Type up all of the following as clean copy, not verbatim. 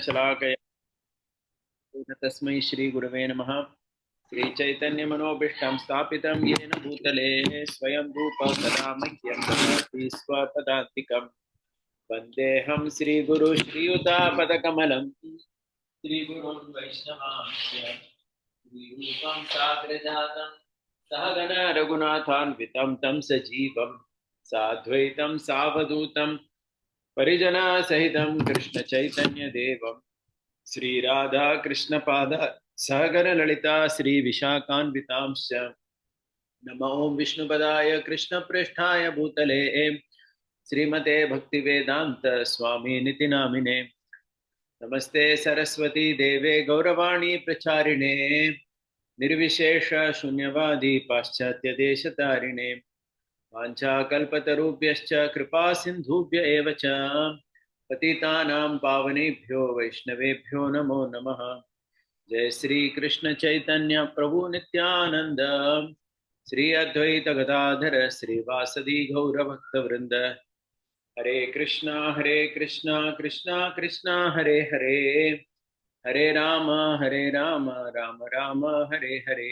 शलाकया तस्मै श्री गुरवे नमः। श्री चैतन्य मनोभीष्टं स्थापितं येन भूतले स्वयं रूप कदा मह्यं ददाति स्वपदान्तिकं। वन्देऽहं श्रीगुरु श्रीयुतापदकमलं श्रीगुरुं वैष्णवांश्च श्रीरूपं साग्रजातं सहगण रघुनाथान्वितं तं सजीवं साद्वैतं सावधूतं परिजनसहितं कृष्ण चैतन्य देवं श्री राधा कृष्ण पाद सहगण ललिता श्री विशाखान्वितांश्च नमो विष्णुपदाय कृष्ण पृष्ठाय भूतले श्रीमते भक्तिवेदांत स्वामी निति नामिने नमस्ते सरस्वती देवे गौरवाणी प्रचारिणे निर्विशेष शून्यवादी पाश्चात्य देशतारिणे वाञ्छाकल्पतरुभ्यश्च कृपा सिन्धुभ्य एव च पतितानां पावनेभ्यो वैष्णवेभ्यो नमो नमः। जय श्री कृष्ण चैतन्य प्रभु नित्यानंद श्री अद्वैत गदाधर श्रीवासदि गौर भक्त वृंद। हरे कृष्णा कृष्णा कृष्णा हरे हरे, हरे Ram Ram Ram Hare Hare.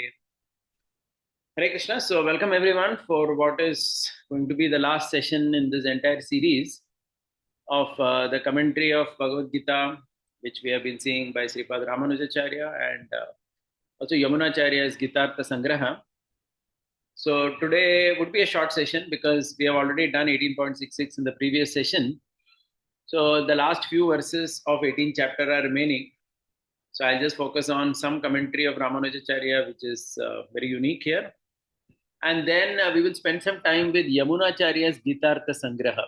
Hare Krishna. So welcome everyone for what is going to be the last session in this entire series of the commentary of Bhagavad Gita, which we have been seeing by Sripad Ramanujacharya and also Yamunacharya's Gitartha Sangraha. So today would be a short session because we have already done 18.66 in the previous session. So the last few verses of 18th chapter are remaining. So I'll just focus on some commentary of Ramanujacharya, which is very unique here. And then we will spend some time with Yamunacharya's Gitartha Sangraha.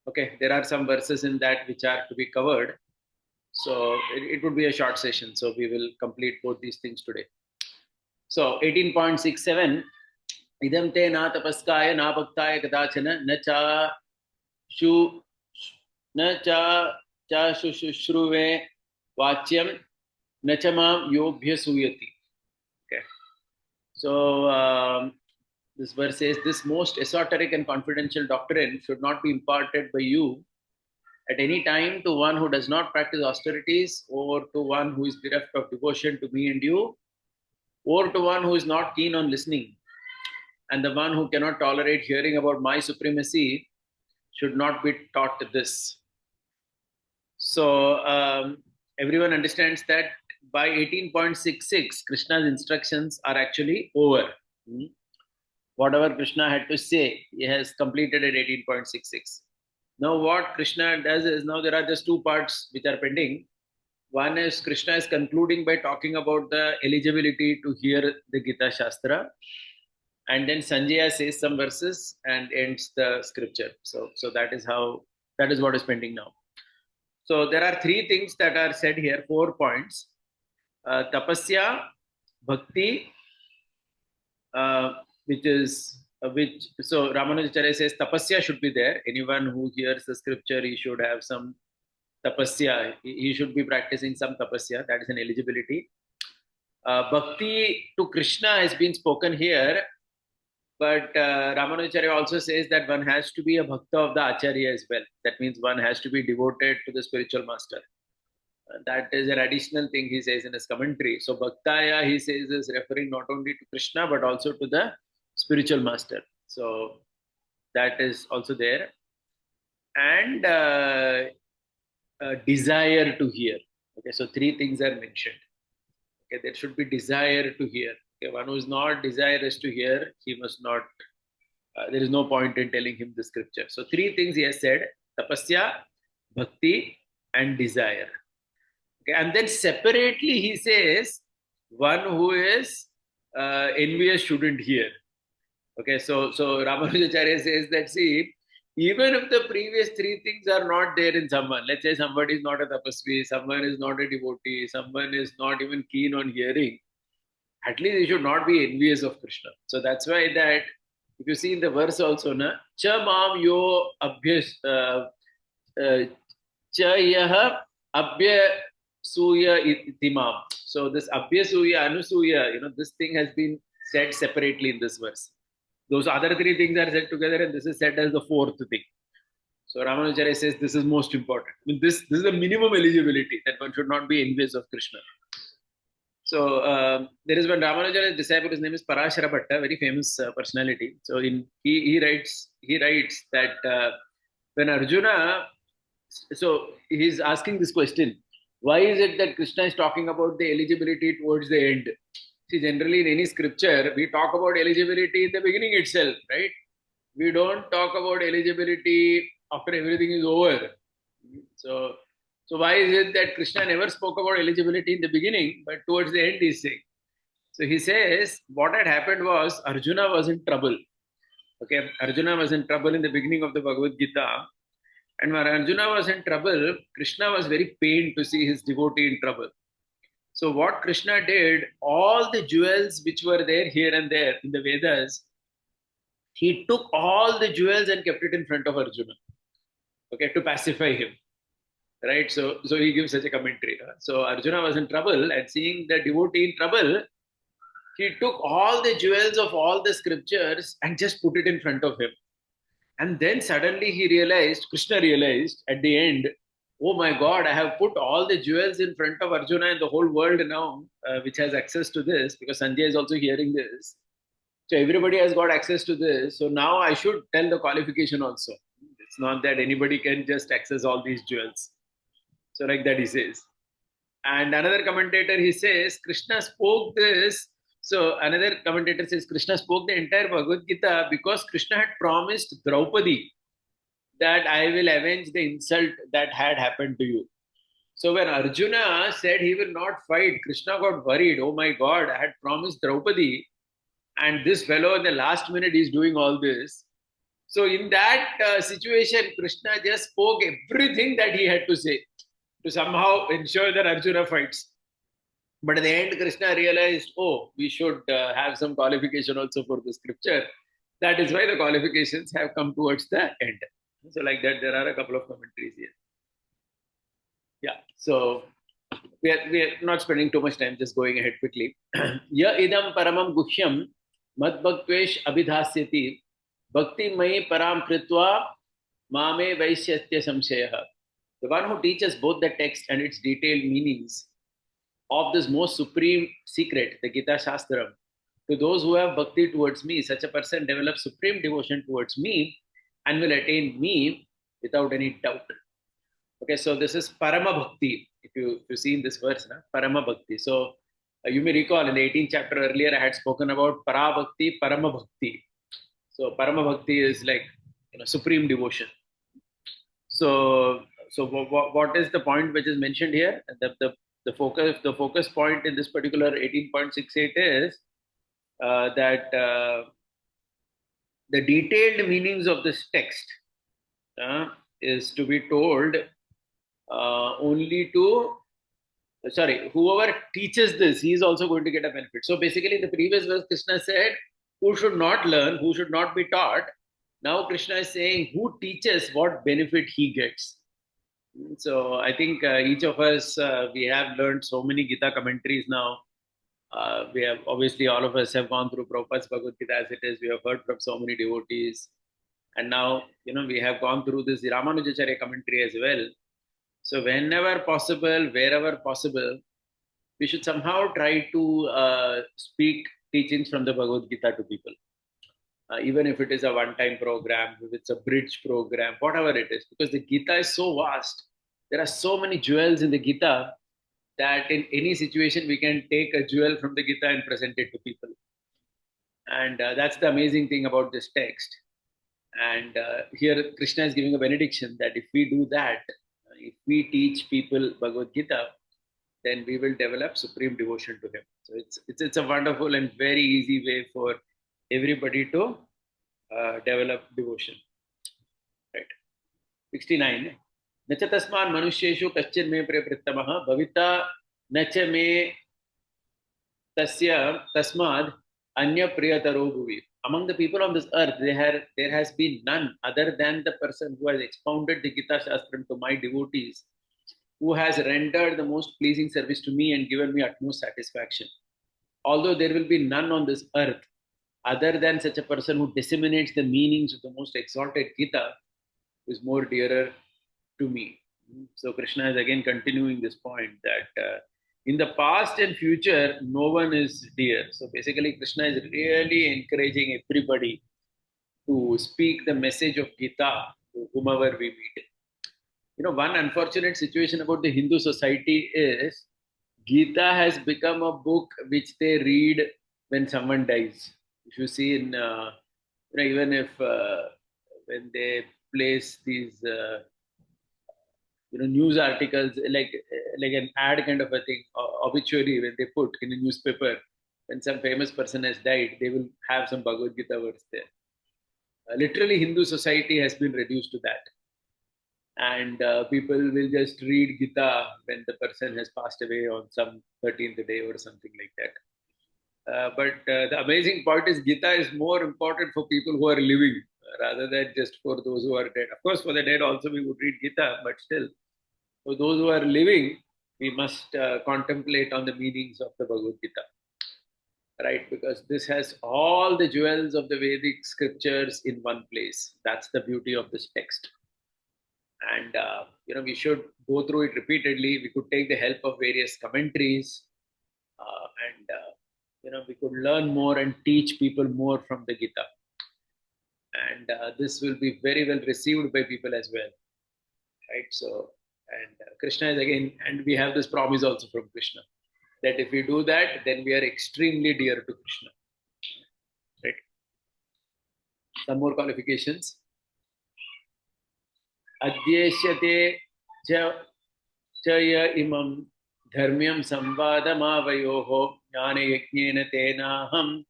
Okay, there are some verses in that which are to be covered. So it would be a short session. So we will complete both these things today. So 18.67, idam te na tapaskaya na bhaktaya kadachana na cha shushruve vachyam na cha mam yobhya suyati. Okay. So this verse says, this most esoteric and confidential doctrine should not be imparted by you at any time to one who does not practice austerities, or to one who is bereft of devotion to me and you, or to one who is not keen on listening, and the one who cannot tolerate hearing about my supremacy should not be taught this. So everyone understands that by 18.66, Krishna's instructions are actually over. Whatever Krishna had to say, he has completed at 18.66. Now what Krishna does is, now there are just two parts which are pending. One is Krishna is concluding by talking about the eligibility to hear the Gita Shastra. And then Sanjaya says some verses and ends the scripture. So that is what is pending now. So there are three things that are said here, 4 points. Tapasya, Bhakti, so Ramanujacharya says tapasya should be there. Anyone who hears the scripture, he should have some tapasya. He should be practicing some tapasya. That is an eligibility. Bhakti to Krishna has been spoken here, but Ramanujacharya also says that one has to be a bhakta of the Acharya as well. That means one has to be devoted to the spiritual master. That is an additional thing he says in his commentary. So Bhaktaya, he says, is referring not only to Krishna but also to the spiritual master. So that is also there. And desire to hear. Okay, so three things are mentioned. Okay, there should be desire to hear. Okay, one who is not desirous to hear, he must not, there is no point in telling him the scripture. So three things he has said: tapasya, bhakti, and desire. Okay, and then separately he says one who is envious shouldn't hear. Okay, so Ramanujacharya says that, see, even if the previous three things are not there in someone, let's say somebody is not a tapasvi, someone is not a devotee, someone is not even keen on hearing, at least he should not be envious of Krishna. So that's why that, if you see in the verse also, na, cha mam yo abhyas, cha yah abhyasuya itimam. So this abhyasuya, anusuya, this thing has been said separately in this verse. Those other three things are said together, and this is said as the fourth thing. So Ramanujacharya says this is most important. I mean, this is the minimum eligibility, that one should not be envious of Krishna. So there is one Ramanujacharya's disciple. His name is Parashara Bhatta, very famous personality. So he writes that when Arjuna, so he's asking this question: why is it that Krishna is talking about the eligibility towards the end? See, generally in any scripture, we talk about eligibility in the beginning itself, right? We don't talk about eligibility after everything is over. So why is it that Krishna never spoke about eligibility in the beginning, but towards the end he's saying? So he says what had happened was Arjuna was in trouble. Okay, Arjuna was in trouble in the beginning of the Bhagavad Gita. And when Arjuna was in trouble, Krishna was very pained to see his devotee in trouble. So what Krishna did, all the jewels which were there here and there in the Vedas, he took all the jewels and kept it in front of Arjuna, okay, to pacify him. Right? So he gives such a commentary. So Arjuna was in trouble, and seeing the devotee in trouble, he took all the jewels of all the scriptures and just put it in front of him. And then suddenly Krishna realized at the end, oh my God, I have put all the jewels in front of Arjuna and the whole world now, which has access to this, because Sanjay is also hearing this. So everybody has got access to this. So now I should tell the qualification also. It's not that anybody can just access all these jewels. So like that he says. And another commentator, he says, Krishna spoke this. So another commentator says, Krishna spoke the entire Bhagavad Gita because Krishna had promised Draupadi that I will avenge the insult that had happened to you. So when Arjuna said he will not fight, Krishna got worried. Oh my God, I had promised Draupadi, and this fellow in the last minute is doing all this. So in that situation, Krishna just spoke everything that he had to say to somehow ensure that Arjuna fights. But at the end, Krishna realized, oh, we should have some qualification also for the scripture. That is why the qualifications have come towards the end. So like that, there are a couple of commentaries here. Yeah, so we are not spending too much time, just going ahead quickly. Ya idam paramam guhyam mad bhaktvesh abhidhasyati bhakti mai param kritva mame vaishyatya samshayah. The one who teaches both the text and its detailed meanings of this most supreme secret, the Gita Shastram, to those who have bhakti towards me, such a person develops supreme devotion towards me and will attain me without any doubt. Okay, so this is Parama Bhakti. If you see in this verse, Parama Bhakti. So you may recall in the 18th chapter earlier, I had spoken about Para Bhakti, Parama Bhakti. So Parama Bhakti is like supreme devotion. So what is the point which is mentioned here? The focus point in this particular 18.68 is that the detailed meanings of this text is to be told only to whoever teaches this, he is also going to get a benefit. So basically, in the previous verse, Krishna said, who should not learn, who should not be taught. Now Krishna is saying, who teaches, what benefit he gets. So I think each of us, we have learned so many Gita commentaries now. We have, obviously, all of us have gone through Prabhupada's Bhagavad Gita as it is. We have heard from so many devotees. And now, we have gone through this Ramanujacharya commentary as well. So whenever possible, wherever possible, we should somehow try to speak teachings from the Bhagavad Gita to people. Even if it is a one-time program, if it's a bridge program, whatever it is, because the Gita is so vast. There are so many jewels in the Gita that in any situation we can take a jewel from the Gita and present it to people. And that's the amazing thing about this text. And here Krishna is giving a benediction that if we do that, if we teach people Bhagavad Gita, then we will develop supreme devotion to him. So it's a wonderful and very easy way for everybody to develop devotion. Right. 69. Nacha tasman manusheshu kaschin me preprittamah bhavita nacha me tasya tasmad anya priyataro bhuvi. Among the people on this earth, there has been none other than the person who has expounded the Gita Shastram to my devotees, who has rendered the most pleasing service to me and given me utmost satisfaction. Although there will be none on this earth other than such a person who disseminates the meanings of the most exalted Gita, is more dearer to me. So Krishna is again continuing this point that in the past and future, no one is dear. So basically, Krishna is really encouraging everybody to speak the message of Gita to whomever we meet. One unfortunate situation about the Hindu society is Gita has become a book which they read when someone dies. If you see in, even if when they place these, news articles like an ad kind of a thing, obituary when they put in a newspaper, when some famous person has died, they will have some Bhagavad Gita verse there. Literally, Hindu society has been reduced to that. And people will just read Gita when the person has passed away on some 13th day or something like that. But the amazing part is Gita is more important for people who are living rather than just for those who are dead. Of course, for the dead also we would read Gita, but still, for those who are living, we must contemplate on the meanings of the Bhagavad Gita, right? Because this has all the jewels of the Vedic scriptures in one place. That's the beauty of this text. And we should go through it repeatedly. We could take the help of various commentaries, and we could learn more and teach people more from the Gita. And this will be very well received by people as well, right? So, and Krishna is again, and we have this promise also from Krishna that if we do that, then we are extremely dear to Krishna, right? Some more qualifications. Adhyeshyate chaya imam dharmyam samvadamavayoho jnanayajnena tenaham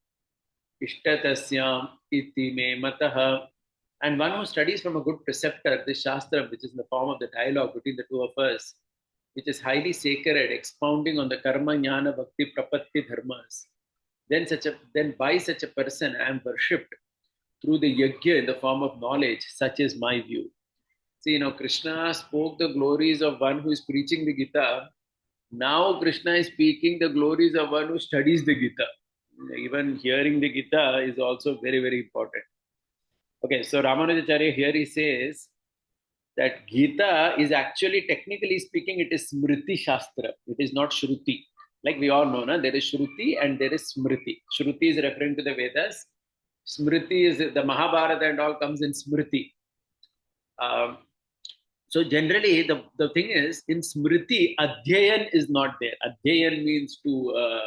ishtatasyam iti me mataha. And one who studies from a good preceptor, this Shastra, which is in the form of the dialogue between the two of us, which is highly sacred, expounding on the karma, jnana, bhakti, prapatti dharmas, then by such a person I am worshipped through the yajna in the form of knowledge. Such is my view. See, Krishna spoke the glories of one who is preaching the Gita. Now Krishna is speaking the glories of one who studies the Gita. Even hearing the Gita is also very, very important. Okay, so Ramanujacharya here he says that Gita is actually, technically speaking, it is Smriti Shastra. It is not Shruti. Like we all know, there is Shruti and there is Smriti. Shruti is referring to the Vedas. Smriti is the Mahabharata and all comes in Smriti. So generally, the thing is, in Smriti, Adhyayan is not there. Adhyayan means to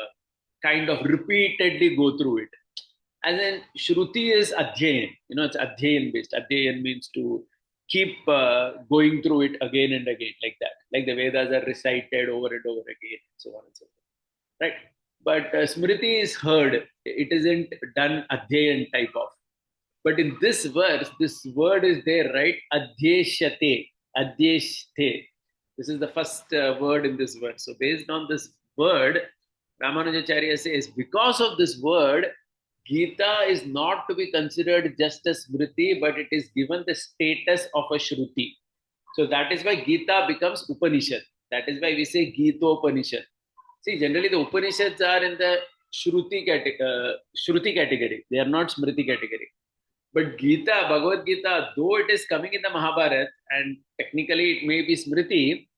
kind of repeatedly go through it. And then Shruti is Adhyayan. It's Adhyayan based. Adhyayan means to keep going through it again and again, like that. Like the Vedas are recited over and over again, and so on and so forth. Right? But Smriti is heard. It isn't done Adhyayan type of. But in this verse, this word is there, right? Adhyeshyate. Adhyeshyate. This is the first word in this verse. So based on this word, Ramanujacharya says, because of this word, Gita is not to be considered just a Smriti, but it is given the status of a Shruti. So that is why Gita becomes Upanishad. That is why we say Gita Upanishad. See, generally the Upanishads are in the Shruti category. They are not Smriti category. But Gita, Bhagavad Gita, though it is coming in the Mahabharata, and technically it may be Smriti,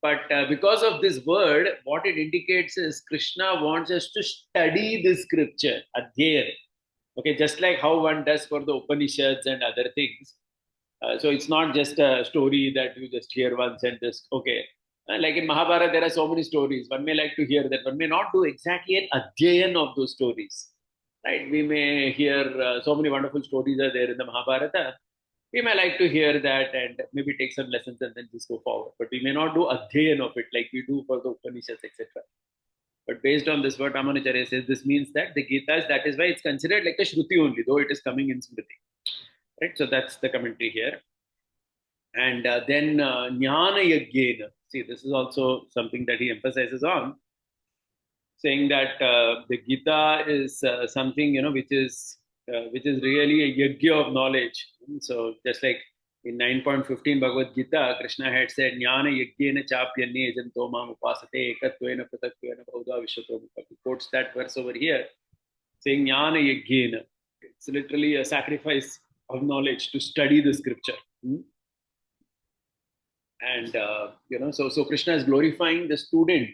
but because of this word, what it indicates is Krishna wants us to study this scripture, Adhyaya. Okay, just like how one does for the Upanishads and other things. So it's not just a story that you just hear once and just, okay. Like in Mahabharata, there are so many stories. One may like to hear that. One may not do exactly an Adhyayan of those stories. Right? We may hear so many wonderful stories are there in the Mahabharata. We may like to hear that and maybe take some lessons and then just go forward. But we may not do Adhyayan of it like we do for the Upanishads, etc. But based on this, what Ramanujacharya says, this means that the Gita, that is why it's considered like a Shruti only, though it is coming in Smriti. Right? So that's the commentary here. And then Jnana Yajnena. See, this is also something that he emphasizes on, saying that the Gita is something, which is really a yajna of knowledge. So just like in 9.15 Bhagavad Gita, Krishna had said, Jnana yajnena chapyanne janto mam upasate ekatvena pratatvena bhauda vishwato. He quotes that verse over here, saying Jnana yajnena. It's literally a sacrifice of knowledge to study the scripture. And, so Krishna is glorifying the student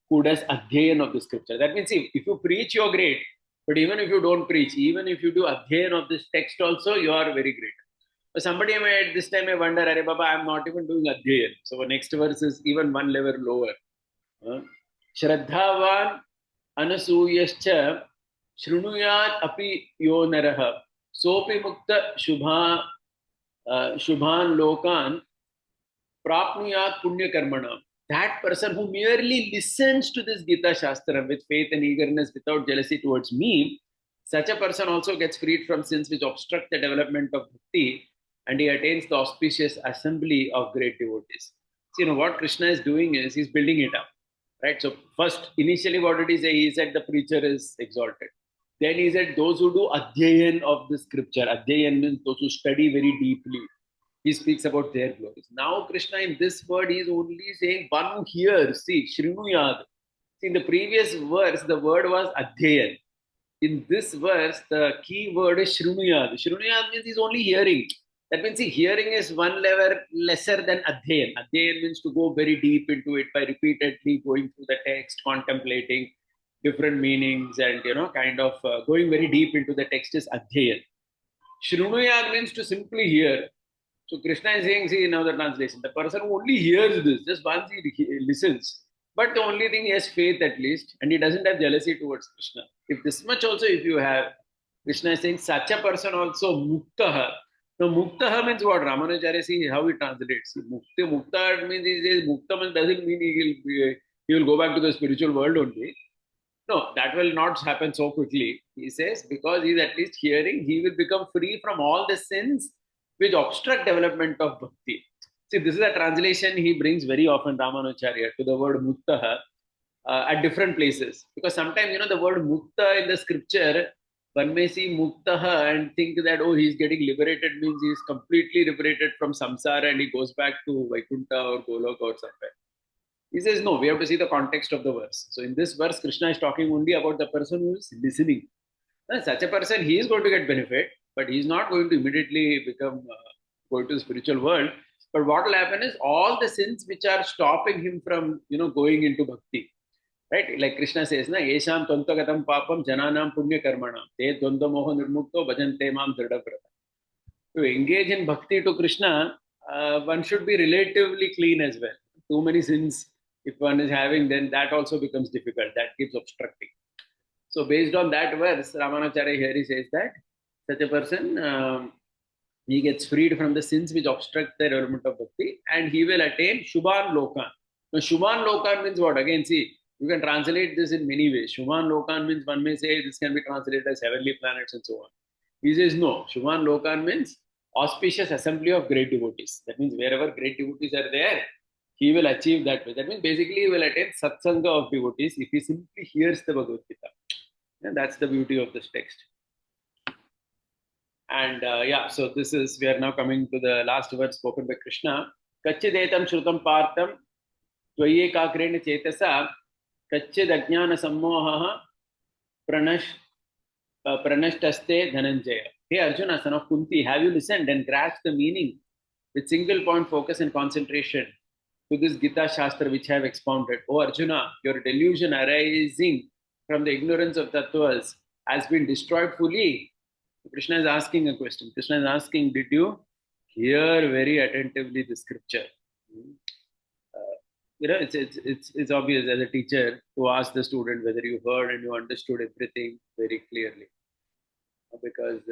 who does adhyayan of the scripture. That means if you preach, you're great. But even if you don't preach, even if you do adhyayan of this text also, you are very great. So somebody may at this time may wonder, Are Baba, I'm not even doing adhyayan. So next verse is even one level lower. Shraddhavan anasuyascha shrunuyat api yo naraha sopi mukta shubhan lokan prapnuyat punya karmana. That person who merely listens to this Gita Shastra with faith and eagerness without jealousy towards me, such a person also gets freed from sins which obstruct the development of bhakti, and he attains the auspicious assembly of great devotees. So, what Krishna is doing is he's building it up, right? So, first, initially, what did he say? He said the preacher is exalted. Then he said those who do adhyayan of the scripture. Adhyayan means those who study very deeply. He speaks about their glories. Now, Krishna in this word, he is only saying one who hears. See, Shrinuyad. See, in the previous verse, the word was Adhyayan. In this verse, the key word is Shrunuyad. Shrunuyad means he's only hearing. That means, see, hearing is one level lesser than Adhyayan. Adhyayan means to go very deep into it by repeatedly going through the text, contemplating different meanings, and kind of going very deep into the text is Adhyayan. Shrunuyad means to simply hear. So Krishna is saying, see now the translation, the person who only hears this, just once he listens, but the only thing he has faith at least, and he doesn't have jealousy towards Krishna. If this much also, if you have, Krishna is saying such a person also muktaha. Now muktaha means what? Ramanujacharya, see how he translates. Mukta means he says mukta doesn't mean he will go back to the spiritual world only. No, that will not happen so quickly. He says because he is at least hearing, he will become free from all the sins which obstruct development of bhakti. See, this is a translation he brings very often, Ramanujacharya, to the word muktaha at different places. Because sometimes, the word mukta in the scripture, one may see muktaha and think that, oh, he's getting liberated means he's completely liberated from samsara and he goes back to Vaikuntha or Goloka or somewhere. He says, no, we have to see the context of the verse. So in this verse, Krishna is talking only about the person who is listening. Such a person, he is going to get benefit, but he is not going to immediately become going to the spiritual world. But what will happen is all the sins which are stopping him from, going into bhakti, right? Like Krishna says, na yesham twantagatam papam jananam punya karmanam te dvanda moha nirmukto bhajante mam dridhavrata. To engage in bhakti to Krishna, one should be relatively clean as well. Too many sins, if one is having, then that also becomes difficult. That keeps obstructing. So based on that verse, Ramanujacharya here he says that such a person, he gets freed from the sins which obstruct the development of bhakti and he will attain Shubhan Lokan. Now Shubhan Lokan means what? Again, see, you can translate this in many ways. Shubhan Lokan means one may say this can be translated as heavenly planets and so on. He says no. Shubhan Lokan means auspicious assembly of great devotees. That means wherever great devotees are there, he will achieve that way. That means basically he will attain satsanga of devotees if he simply hears the Bhagavad Gita. And that's the beauty of this text. And so this is, we are now coming to the last word spoken by Krishna. Kachidetam shrutam partam tvaye kakrena chetasa kachid ajnana sammoha pranashtaste dhananjaya. Hey Arjuna, son of Kunti, have you listened and grasped the meaning with single point focus and concentration to this Gita Shastra which I have expounded? O Arjuna, your delusion arising from the ignorance of tattvas has been destroyed fully. Krishna is asking a question. Krishna is asking, did you hear very attentively the scripture? It's obvious as a teacher to ask the student whether you heard and you understood everything very clearly. Because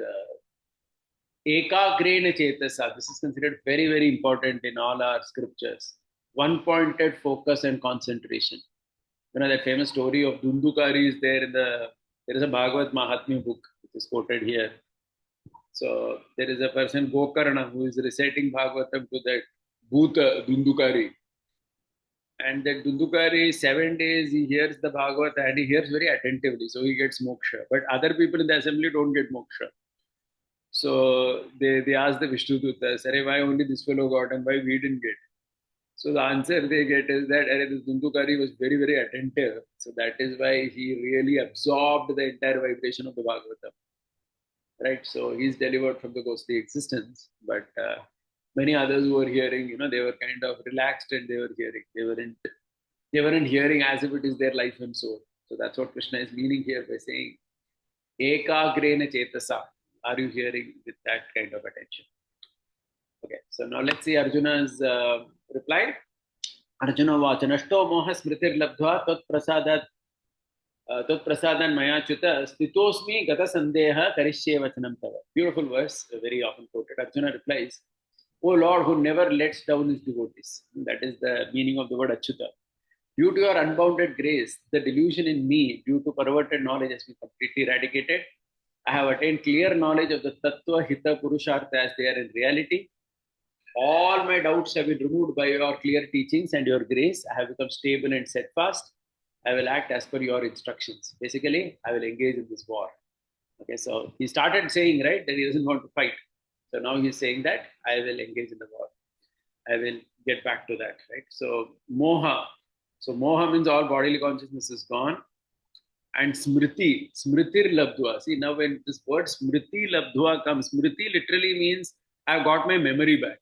ekagrena chetasa, this is considered very, very important in all our scriptures. One-pointed focus and concentration. That famous story of Dundukari is there there is a Bhagavad Mahatmya book which is quoted here. So there is a person Gokarna who is reciting Bhagavatam to that Bhuta Dundukari. And that Dundukari, 7 days, he hears the Bhagavata and he hears very attentively. So he gets moksha. But other people in the assembly don't get moksha. So they ask the Vishnudutta, Sare, why only this fellow got and why we didn't get? So the answer they get is that this Dundukari was very, very attentive. So that is why he really absorbed the entire vibration of the Bhagavatam. Right? So he's delivered from the ghostly existence. But Many others who were hearing, they were kind of relaxed and they were hearing. They weren't hearing as if it is their life and soul. So that's what Krishna is meaning here by saying, Ekagrena Chetasa. Are you hearing with that kind of attention? Okay, so now let's see Arjuna's reply. Arjuna vacha nashto moha smritir labdhva tat prasadan mayachyuta stitosmi gata sandeha karishye vachanam tava. Beautiful verse, very often quoted. Arjuna replies, O Lord, who never lets down his devotees. That is the meaning of the word Achyuta. Due to your unbounded grace, the delusion in me due to perverted knowledge has been completely eradicated. I have attained clear knowledge of the Tattva, Hita, Purushartha as they are in reality. All my doubts have been removed by your clear teachings and your grace. I have become stable and steadfast. I will act as per your instructions. Basically, I will engage in this war. Okay, so he started saying, right, that he doesn't want to fight. So now he's saying that I will engage in the war. I will get back to that, right? So moha. So moha means all bodily consciousness is gone. And smriti, smritir labdhva. See, now when this word smriti labdhva comes, smriti literally means I've got my memory back.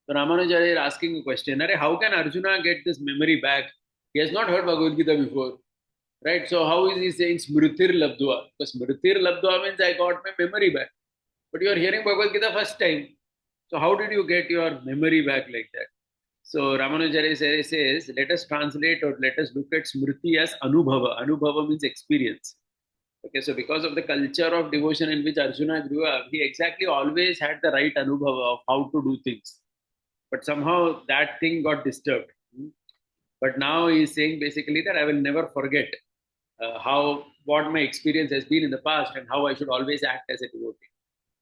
So Ramanujacharya is asking a question, how can Arjuna get this memory back? He has not heard Bhagavad Gita before, right? So how is he saying smritir labdhva? Because smritir labdhva means I got my memory back. But you are hearing Bhagavad Gita first time. So how did you get your memory back like that? So Ramanujacharya says, let us translate or let us look at smriti as anubhava. Anubhava means experience. Okay, so because of the culture of devotion in which Arjuna grew up, he exactly always had the right anubhava of how to do things. But somehow that thing got disturbed. But now he is saying basically that I will never forget what my experience has been in the past and how I should always act as a devotee.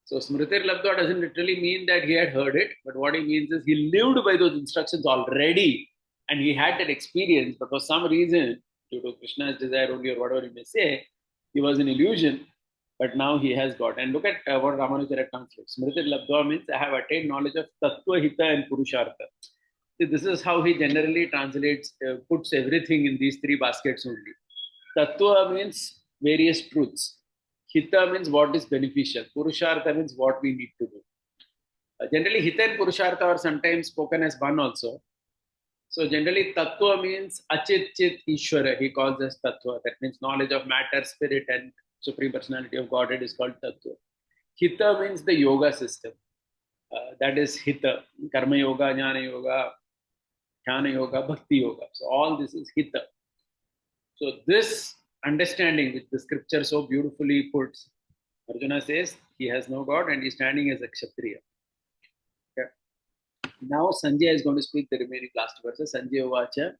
So Smritir Labdhva doesn't literally mean that he had heard it, but what he means is he lived by those instructions already and he had that experience, but for some reason, due to Krishna's desire only or whatever you may say, he was an illusion, but now he has got. And look at what Ramanujacharya translates. Smritir Labdhva means I have attained knowledge of Tattva, Hita and Purushartha. See, this is how he generally translates, puts everything in these three baskets only. Tattva means various truths. Hita means what is beneficial. Purushartha means what we need to do. Generally, Hita and Purushartha are sometimes spoken as one also. So generally, Tattva means Achit Chit Ishvara. He calls us Tattva. That means knowledge of matter, spirit and Supreme Personality of Godhead is called Tattva. Hita means the yoga system. That is Hita. Karma Yoga, Jnana Yoga, Jnana Yoga, Bhakti Yoga. So all this is Hita. So this understanding which the scripture so beautifully puts, Arjuna says he has no God and he's standing as a Kshatriya. Okay. Now Sanjay is going to speak the remaining last verses. Sanjay Uvacha,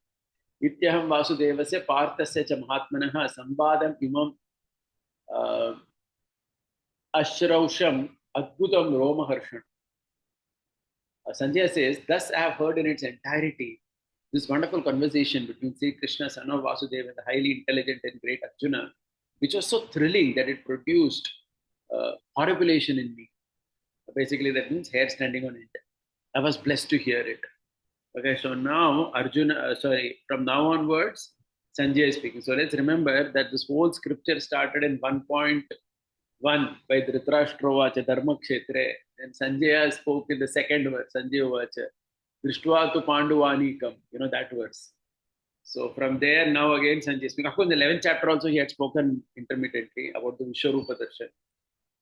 Ityaham Vasudevasya Parthasya cha Mahatmanaha Sambadam imam Ashrausham Adbhutam Romaharshan. Sanjay says, thus I have heard in its entirety this wonderful conversation between Sri Krishna, son of Vasudeva, and the highly intelligent and great Arjuna, which was so thrilling that it produced horripilation in me. Basically, that means hair standing on end. I was blessed to hear it. Okay, so now from now onwards, Sanjay is speaking. So let's remember that this whole scripture started in 1.1 by Dhritarashtra Dharma Kshetre, and Sanjaya spoke in the second verse, Sanjay Uvacha. Drishtva tu Panduvanikam, that verse. So from there, now again, Sanjay speaking. Of course, in the 11th chapter also, he had spoken intermittently about the Vishwarupa Darshan.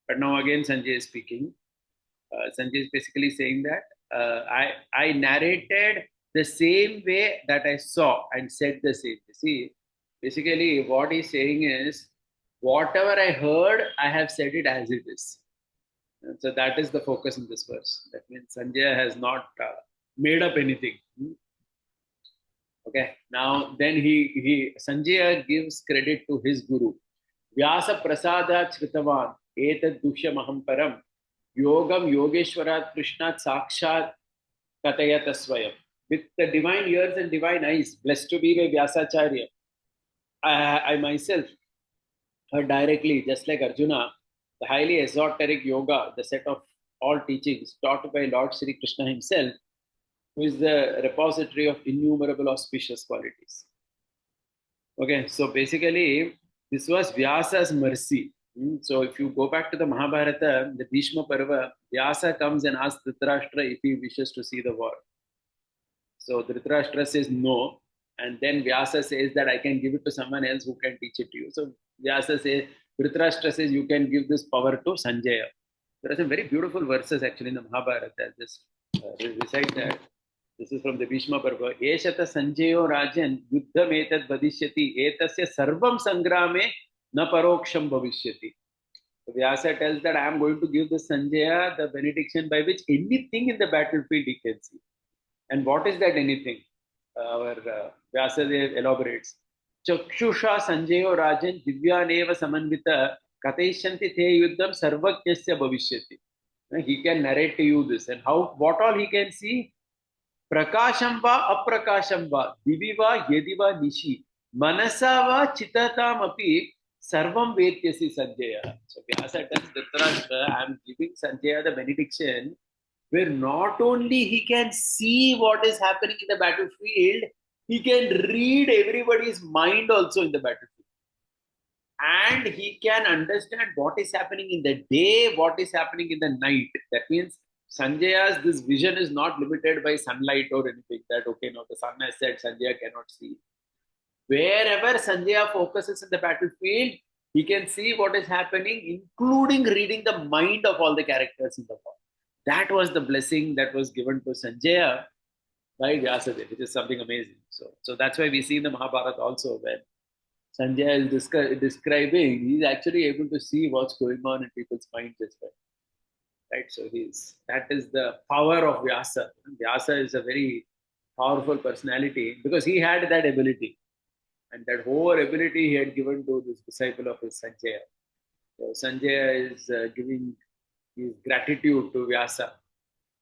But now again, Sanjay is speaking. Sanjay is basically saying that I narrated the same way that I saw and said the same. See, basically, what he's saying is, whatever I heard, I have said it as it is. And so that is the focus in this verse. That means Sanjay has not made up anything. Okay, now then Sanjaya gives credit to his guru. Vyasa prasada chritavan etad dushyamaham param yogam yogeshwarat krishnat sakshat katayata swayam. With the divine ears and divine eyes, blessed to be by Vyasacharya, I myself heard directly, just like Arjuna, the highly esoteric yoga, the set of all teachings taught by Lord Sri Krishna himself, who is the repository of innumerable auspicious qualities. Okay, so basically, this was Vyasa's mercy. So if you go back to the Mahabharata, the Bhishma Parva, Vyasa comes and asks Dhritarashtra if he wishes to see the war. So Dhritarashtra says no, and then Vyasa says that I can give it to someone else who can teach it to you. So Vyasa says, Dhritarashtra says you can give this power to Sanjaya. There are some very beautiful verses actually in the Mahabharata. I'll just recite that. This is from the Bhishma Parva. Eshata Sanjayo Rajan Yuddham etad vadishyati etasya sarvam sangrame na paroksham bhavishyati. So Vyasa tells that I am going to give the Sanjaya the benediction by which anything in the battlefield he can see. And what is that anything? Our Vyasadeva elaborates. Chakshusha Sanjayo Rajan Divyaneva Samanvita Kataishanti The Yuddham Sarvajnasya Bhavishyati. He can narrate to you this. And how, what all he can see? Prakasham va aprakasham va divi va yedi va nishi manasa va chitatam api sarvam vetyasi Sanjaya. So Vyasa tells Dhritarashtra, I am giving Sanjaya the benediction where not only he can see what is happening in the battlefield, he can read everybody's mind also in the battlefield. And he can understand what is happening in the day, what is happening in the night. That means Sanjaya's this vision is not limited by sunlight or anything. That okay, no, the sun has set, Sanjaya cannot see. Wherever Sanjaya focuses in the battlefield, he can see what is happening, including reading the mind of all the characters in the war. That was the blessing that was given to Sanjaya by Vyasadeva, which is something amazing. So that's why we see in the Mahabharata also when Sanjaya is describing, he's actually able to see what's going on in people's minds as well. Right? So that is the power of Vyasa. Vyasa is a very powerful personality because he had that ability. And that whole ability he had given to this disciple of his Sanjaya. So Sanjaya is giving his gratitude to Vyasa.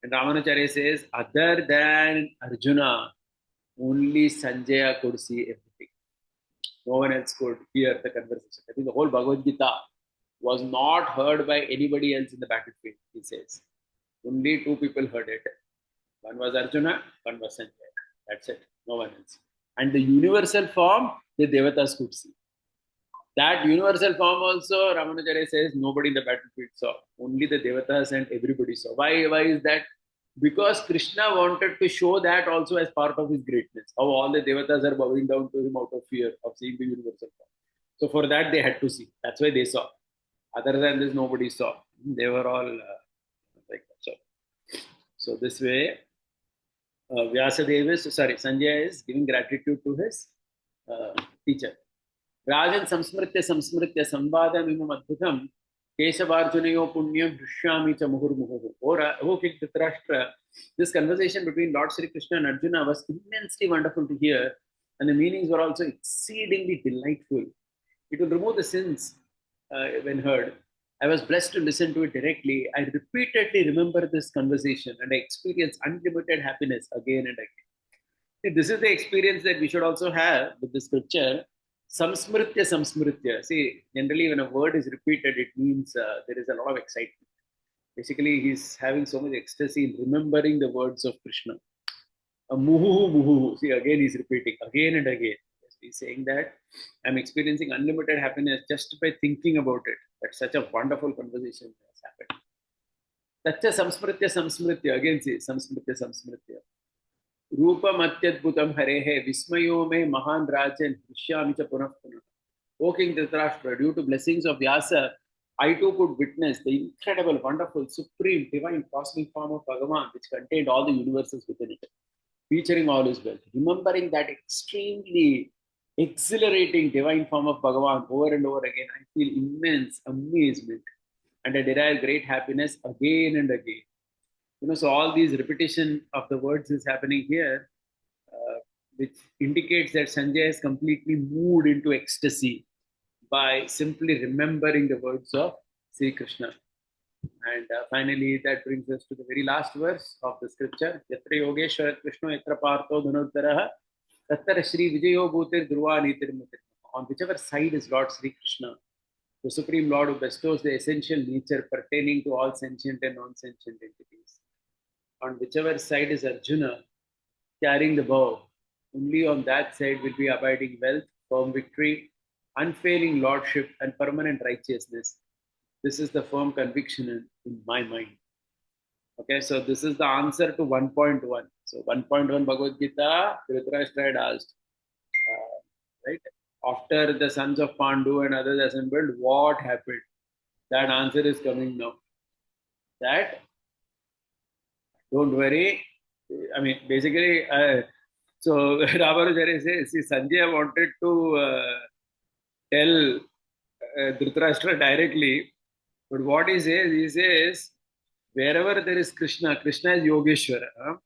And Ramanacharya says, other than Arjuna, only Sanjaya could see everything. No one else could hear the conversation. I think the whole Bhagavad Gita was not heard by anybody else in the battlefield, he says. Only two people heard it. One was Arjuna, one was Sanjaya. That's it. No one else. And the universal form, the Devatas could see. That universal form also, Ramanacharya says, nobody in the battlefield saw. Only the Devatas and everybody saw. Why is that? Because Krishna wanted to show that also as part of his greatness. How all the Devatas are bowing down to him out of fear of seeing the universal form. So for that, they had to see. That's why they saw. Other than this, nobody saw. They were all like that. So this way, Sanjaya is giving gratitude to his teacher. Rajan samsmritya samvadam imam adbhutam Keshavarjunayo punyam drishyami cha muhurmuhu. O King Dhritarashtra, this conversation between Lord Sri Krishna and Arjuna was immensely wonderful to hear, and the meanings were also exceedingly delightful. It will remove the sins when heard. I was blessed to listen to it directly. I repeatedly remember this conversation and I experienced unlimited happiness again and again. See, this is the experience that we should also have with the scripture. Samsmritya. See, generally when a word is repeated, it means there is a lot of excitement. Basically, he's having so much ecstasy in remembering the words of Krishna. Muhu, muhu. See, again he's repeating again and again. He's saying that I'm experiencing unlimited happiness just by thinking about it. That's such a wonderful conversation has happened. Tacha samsmritya. Again see, samsmritya. Rupam atyadbhutam harehe vismayo me mahan rajan drishyami cha punah punah. O King Dhritarashtra, due to blessings of Vyasa, I too could witness the incredible, wonderful, supreme, divine, cosmic form of Bhagavan, which contained all the universes within it, featuring all his wealth. Remembering that extremely exhilarating divine form of Bhagavan over and over again, I feel immense amazement and I derive great happiness again and again. So all these repetition of the words is happening here, which indicates that Sanjay is completely moved into ecstasy by simply remembering the words of Sri Krishna. And finally, that brings us to the very last verse of the scripture. Yatra Yogeshwara Krishna Yatra Partho Dhanuddharaha Tattara Shri Vijayo Bhutir Dhruva Nitirmatir. On whichever side is Lord Sri Krishna, the Supreme Lord who bestows the essential nature pertaining to all sentient and non-sentient entities. On whichever side is Arjuna carrying the bow, only on that side will be abiding wealth, firm victory, unfailing lordship, and permanent righteousness. This is the firm conviction in my mind. Okay, so this is the answer to 1.1. So 1.1 Bhagavad Gita, Dhritarashtra had asked, right? After the sons of Pandu and others assembled, what happened? That answer is coming now. That, don't worry. I mean, basically, so Ramarajari says, see, Sanjay wanted to tell Dhritarashtra directly, but what he says, wherever there is Krishna, Krishna is Yogeshwara,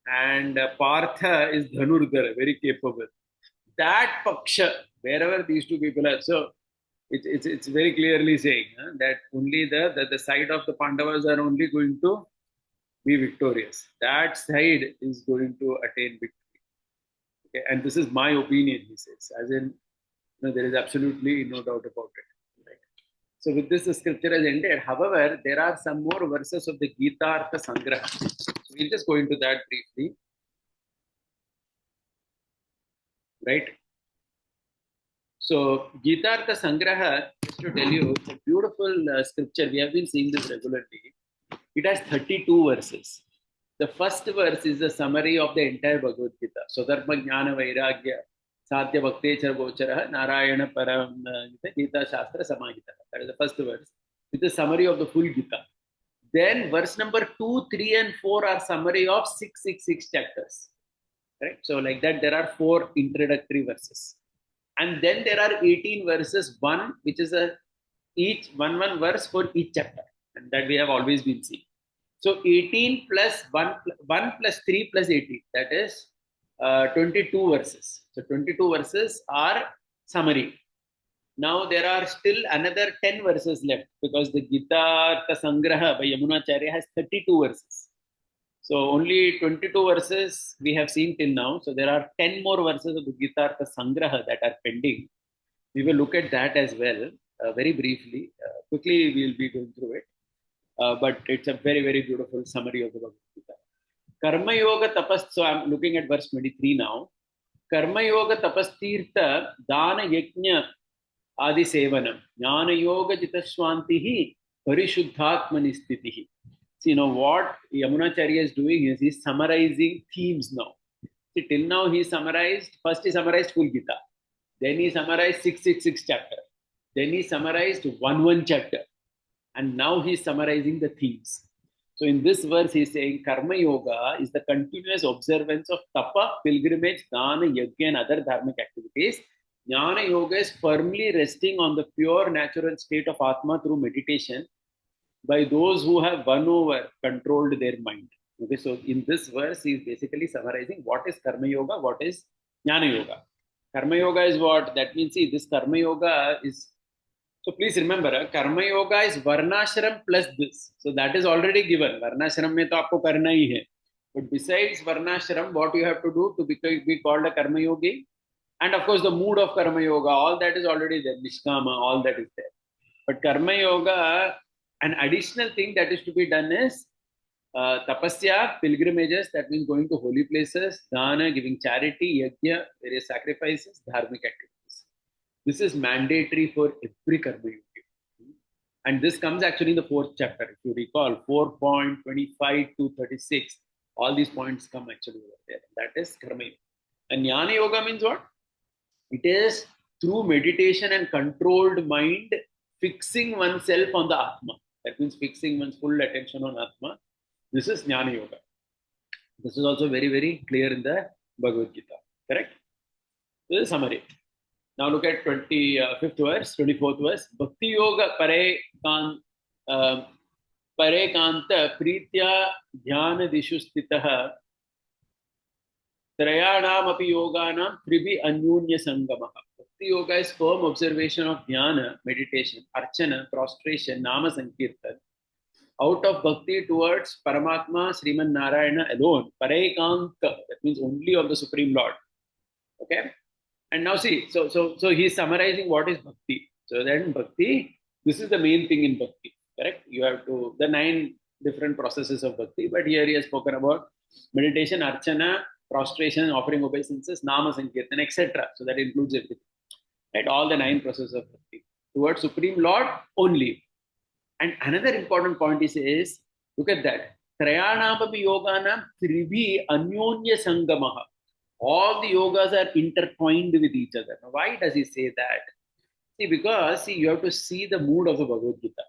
and Partha is Dhanurdhara, very capable. That Paksha, wherever these two people are, so it's very clearly saying that only the side of the Pandavas are only going to be victorious. That side is going to attain victory. Okay, and this is my opinion, he says, as in, there is absolutely no doubt about it. Right? So with this, the scripture has ended. However, there are some more verses of the Gita Artha Sangraha. So we'll just go into that briefly. Right? So Gita Artha Sangraha, just to tell you, it's a beautiful scripture. We have been seeing this regularly. It has 32 verses. The first verse is a summary of the entire Bhagavad Gita. Swadharma Jnana Vairagya Sadhya Bhaktechar Gochara Narayana Param Gita Shastra Samahita. That is the first verse. With a summary of the full Gita. Then verse number 2, 3 and 4 are summary of 666 chapters. Right? So like that there are 4 introductory verses. And then there are 18 verses, one which is each one verse for each chapter. And that we have always been seeing. So 18 plus 1 plus 3 plus 18, that is 22 verses. So 22 verses are summary. Now there are still another 10 verses left because the Gita Artha Sangraha by Yamunacharya has 32 verses. So only 22 verses we have seen till now. So there are 10 more verses of the Gita Artha Sangraha that are pending. We will look at that as well very briefly. Quickly we will be going through it. But it's a very, very beautiful summary of the Bhagavad Gita. Karma Yoga Tapas, so I'm looking at verse 23 now. Karma Yoga Tapas Tirtha Dana Yajna Adi Sevanam Jnana Yoga Jitaswantihi Parishuddhatmani Sthitihi. See, what Yamunacharya is doing is he's summarizing themes now. See, till now he summarized full Gita. Then he summarized 666 chapter. Then he summarized 1 chapter. And now he's summarizing the themes. So in this verse, he's saying Karma Yoga is the continuous observance of tapa, pilgrimage, dana, yajna, and other dharmic activities. Jnana Yoga is firmly resting on the pure natural state of Atma through meditation by those who have won over, controlled their mind. Okay, so in this verse, he's basically summarizing what is Karma Yoga, what is Jnana Yoga. Karma Yoga is what? That means, see, this Karma Yoga is. So please remember, Karma Yoga is Varnashram plus this. So that is already given. Varnashram mein to aapko karna hi hai. But besides Varnashram, what you have to do to be called a Karma Yogi? And of course, the mood of Karma Yoga, all that is already there. Nishkama, all that is there. But Karma Yoga, an additional thing that is to be done is tapasya, pilgrimages, that means going to holy places, dana, giving charity, yajna, various sacrifices, dharmic activities. This is mandatory for every Karma Yogi. And this comes actually in the 4th chapter. If you recall, 4.25 to 36, all these points come actually over there. That is Karma Yoga. And Jnana Yoga means what? It is through meditation and controlled mind, fixing oneself on the Atma. That means fixing one's full attention on Atma. This is Jnana Yoga. This is also very, very clear in the Bhagavad Gita. Correct? This is summary. Now look at 25th verse, 24th verse. Bhakti Yoga Pare Kanta Pritya Dhyana Dishu Stitaha Trayanam Api Yoganam Tribi Anyunya Sangamaha. Bhakti Yoga is firm observation of Dhyana, meditation, Archana, prostration, Nama Sankirtan. Out of Bhakti towards Paramatma, Sriman Narayana alone. Pare Kanta, that means only of the Supreme Lord. Okay? And now see, so he's summarizing what is Bhakti. So then Bhakti, this is the main thing in Bhakti, correct? You have to, the 9 different processes of Bhakti, but here he has spoken about meditation, Archana, prostration, offering obeisances, Nama Sankirtan, etc. So that includes everything, right? All the 9 processes of Bhakti. Towards Supreme Lord only. And another important point is look at that. Trayanamapi yoganam tribhi anyonya sangamaha. All the yogas are intertwined with each other. Now, why does he say that? See, because you have to see the mood of the Bhagavad Gita.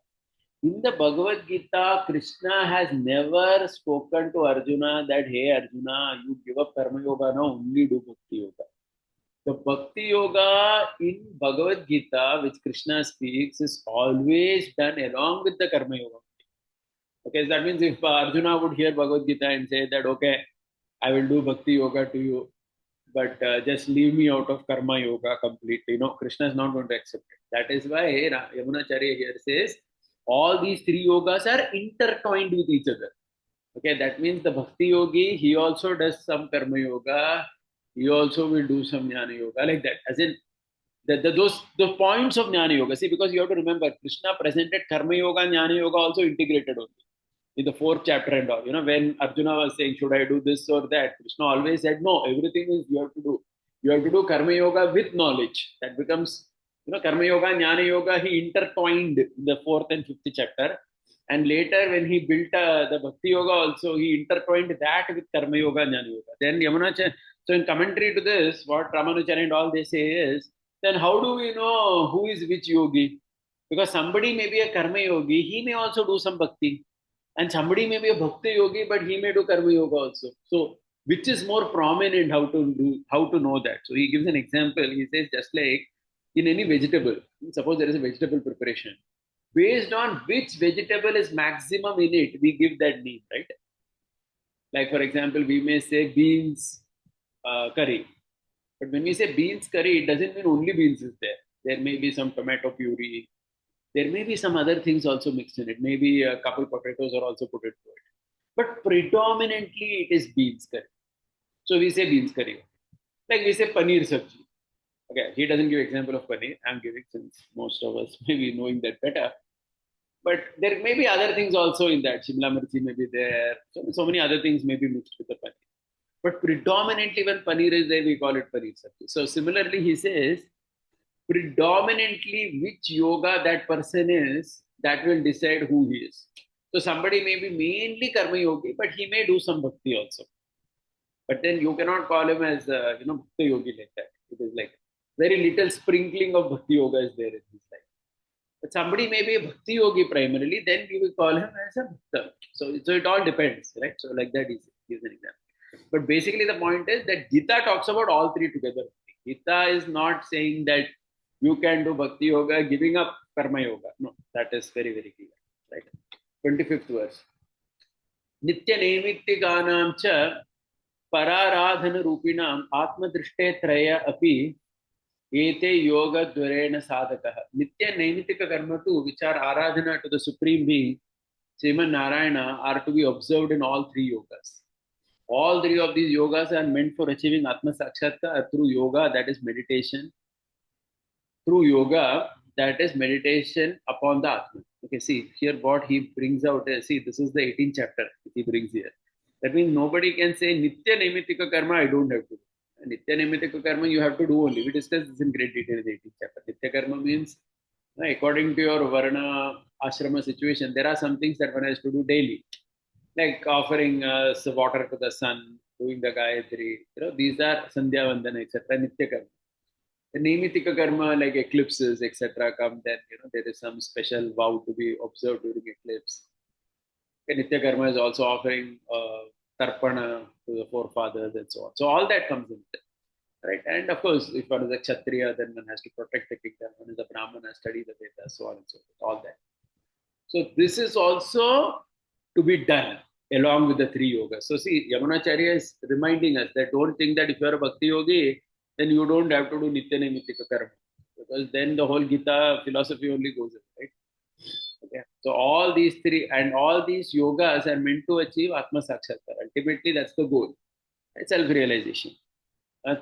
In the Bhagavad Gita, Krishna has never spoken to Arjuna that, hey Arjuna, you give up Karma Yoga now, only do Bhakti Yoga. The Bhakti Yoga in Bhagavad Gita, which Krishna speaks, is always done along with the Karma Yoga. Okay, so that means if Arjuna would hear Bhagavad Gita and say that, okay, I will do Bhakti Yoga to you, but just leave me out of Karma Yoga completely. No, Krishna is not going to accept it. That is why Yamunacharya here says all these three yogas are intertwined with each other. Okay, that means the Bhakti Yogi, he also does some Karma Yoga, he also will do some Jnana Yoga, like that. As in, those points of Jnana Yoga. See, because you have to remember, Krishna presented Karma Yoga and Jnana Yoga also integrated only in the fourth chapter and all. When Arjuna was saying, should I do this or that? Krishna always said, no, everything is you have to do. You have to do Karma Yoga with knowledge. That becomes, Karma Yoga and Jnana Yoga, he intertwined in the fourth and fifth chapter. And later, when he built the Bhakti Yoga also, he intertwined that with Karma Yoga and Jnana Yoga. Then Yamunacharya, so in commentary to this, what Ramanujacharya and all they say is, then how do we know who is which yogi? Because somebody may be a Karma Yogi, he may also do some Bhakti. And somebody may be a Bhakti Yogi, but he may do Karma Yoga also. So, which is more prominent, how to know that? So, he gives an example. He says, just like in any vegetable, suppose there is a vegetable preparation. Based on which vegetable is maximum in it, we give that name, right? Like, for example, we may say beans curry. But when we say beans curry, it doesn't mean only beans is there. There may be some tomato puree. There may be some other things also mixed in it. Maybe a couple potatoes are also put into it. But predominantly it is beans curry. So we say beans curry. Like we say paneer sabji. Okay, he doesn't give example of paneer. I'm giving since most of us may be knowing that better. But there may be other things also in that. Shimla mirchi may be there. So many other things may be mixed with the paneer. But predominantly when paneer is there, we call it paneer sabji. So similarly, he says, predominantly which yoga that person is, that will decide who he is. So somebody may be mainly Karma Yogi, but he may do some Bhakti also. But then you cannot call him as, Bhakti Yogi like that. It is like very little sprinkling of Bhakti Yoga is there in his life. But somebody may be a Bhakti Yogi primarily, then you will call him as a Bhakta. So it all depends, right? So like that is an example. But basically the point is that Gita talks about all three together. Gita is not saying that you can do Bhakti Yoga, giving up Karma Yoga. No, that is very, very clear. Right? 25th verse. Nitya Naimittikanam cha Pararadhana Rupinam Atmadrishte Traya api Ete Yoga Dvarena Sadhakaha. Nitya Naimittika Karma too, which are Aradhana to the Supreme Being, Sriman Narayana, are to be observed in all three yogas. All three of these yogas are meant for achieving Atma Sakshatkar through yoga, that is meditation. Through yoga, that is meditation upon the Atma. Okay, see, here what he brings out is, see, this is the 18th chapter he brings here. That means nobody can say, Nitya Naimittika Karma, I don't have to do. Nitya Naimittika Karma, you have to do only. We discussed this in great detail in the 18th chapter. Nitya Karma means, according to your Varna Ashrama situation, there are some things that one has to do daily. Like offering water to the sun, doing the Gayatri, these are Sandhya Vandana, etc. Nitya Karma. The Naimitika Karma, like eclipses, etc., come, then there is some special vow to be observed during eclipse. Nitya Karma is also offering Tarpana to the forefathers and so on. So all that comes in there. Right? And of course, if one is a Kshatriya, then one has to protect the kingdom. One is a Brahmana, study the Vedas, so on and so forth, all that. So this is also to be done along with the three yogas. So see, Yamunacharya is reminding us that don't think that if you are a Bhakti Yogi, then you don't have to do Nitya Naimittika Karma. Because then the whole Gita philosophy only goes in, right? Okay. So all these three and all these yogas are meant to achieve Atma Sakshatkar. Ultimately, that's the goal. Self-realization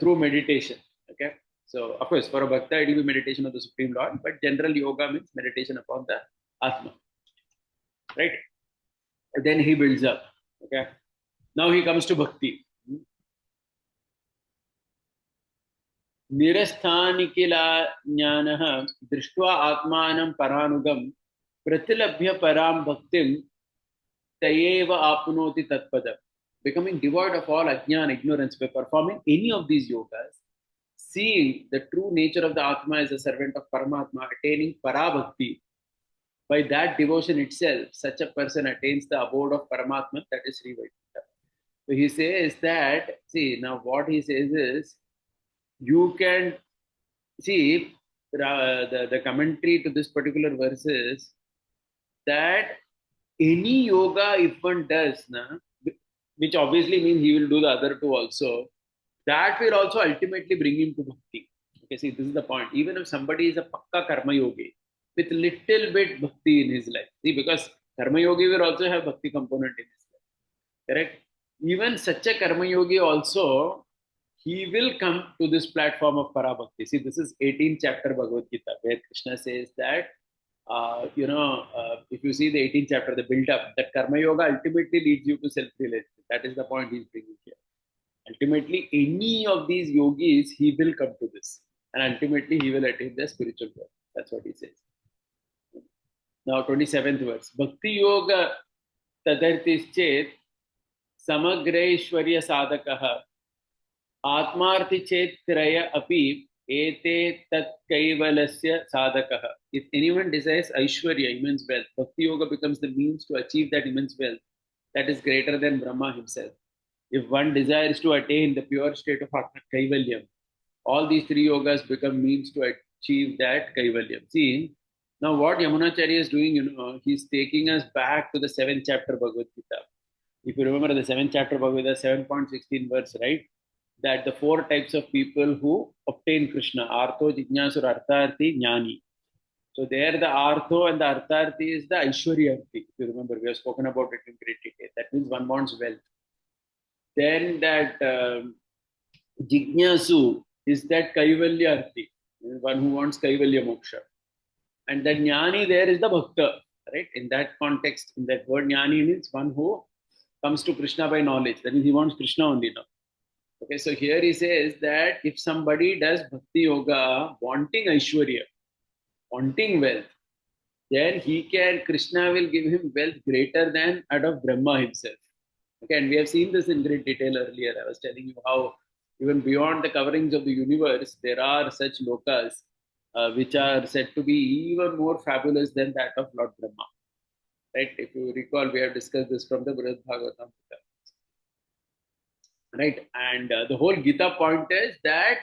through meditation. Okay. So of course, for a Bhakta, it will be meditation of the Supreme Lord, but general yoga means meditation upon the Atma. Right? Then he builds up. Okay. Now he comes to Bhakti. Nirasthanikila jnanah drishtva atmanam paranugam pratilabhya param bhaktim tayeva apnoti tatpadam. Becoming devoid of all ajnana, ignorance, by performing any of these yogas, seeing the true nature of the Atma as a servant of Paramatma, attaining parabhakti, by that devotion itself, such a person attains the abode of Paramatma, that is Sri Vaikuntha. So he says that, see, now what he says is, you can see the commentary to this particular verse is that any yoga, if one does, which obviously means he will do the other two also, that will also ultimately bring him to bhakti. Okay, see, this is the point. Even if somebody is a pakka karma yogi with little bit bhakti in his life, see, because karma yogi will also have bhakti component in his life, correct? Even such a karma yogi also, he will come to this platform of parabhakti. See, this is 18th chapter Bhagavad Gita, where Krishna says that, if you see the 18th chapter, the build up, that karma yoga ultimately leads you to self-realization. That is the point he's bringing here. Ultimately, any of these yogis, he will come to this. And ultimately, he will attain the spiritual world. That's what he says. Now, 27th verse. Bhakti yoga tadartischet samagraishwarya sadakaha atmarthi chet traya api ete tat kaivalasya sadakaha. If anyone desires Aishwarya, immense wealth, Bhakti yoga becomes the means to achieve that immense wealth that is greater than Brahma himself. If one desires to attain the pure state of Kaivalyam, all these three yogas become means to achieve that Kaivalyam. See, now what Yamunacharya is doing, he's taking us back to the 7th chapter Bhagavad Gita. If you remember the 7th chapter Bhagavad Gita, 7.16 verse, right? That the 4 types of people who obtain Krishna, Artho, Jijnasur, Artharthi, Jnani. So there the Artho and the Artharthi is the Aishwarya. If you remember, we have spoken about it in great detail. That means one wants wealth. Then that Jignasu is that Kaivalyarthi, one who wants Kaivalya Moksha. And that Jnani there is the Bhakta, right? In that context, in that word Jnani means one who comes to Krishna by knowledge. That means he wants Krishna only now. Okay, so here he says that if somebody does Bhakti Yoga wanting Aishwarya, wanting wealth, then Krishna will give him wealth greater than that of Brahma himself. Okay, and we have seen this in great detail earlier. I was telling you how even beyond the coverings of the universe, there are such lokas which are said to be even more fabulous than that of Lord Brahma. Right? If you recall, we have discussed this from the Brihad Bhagavatam. Right? And the whole Gita point is that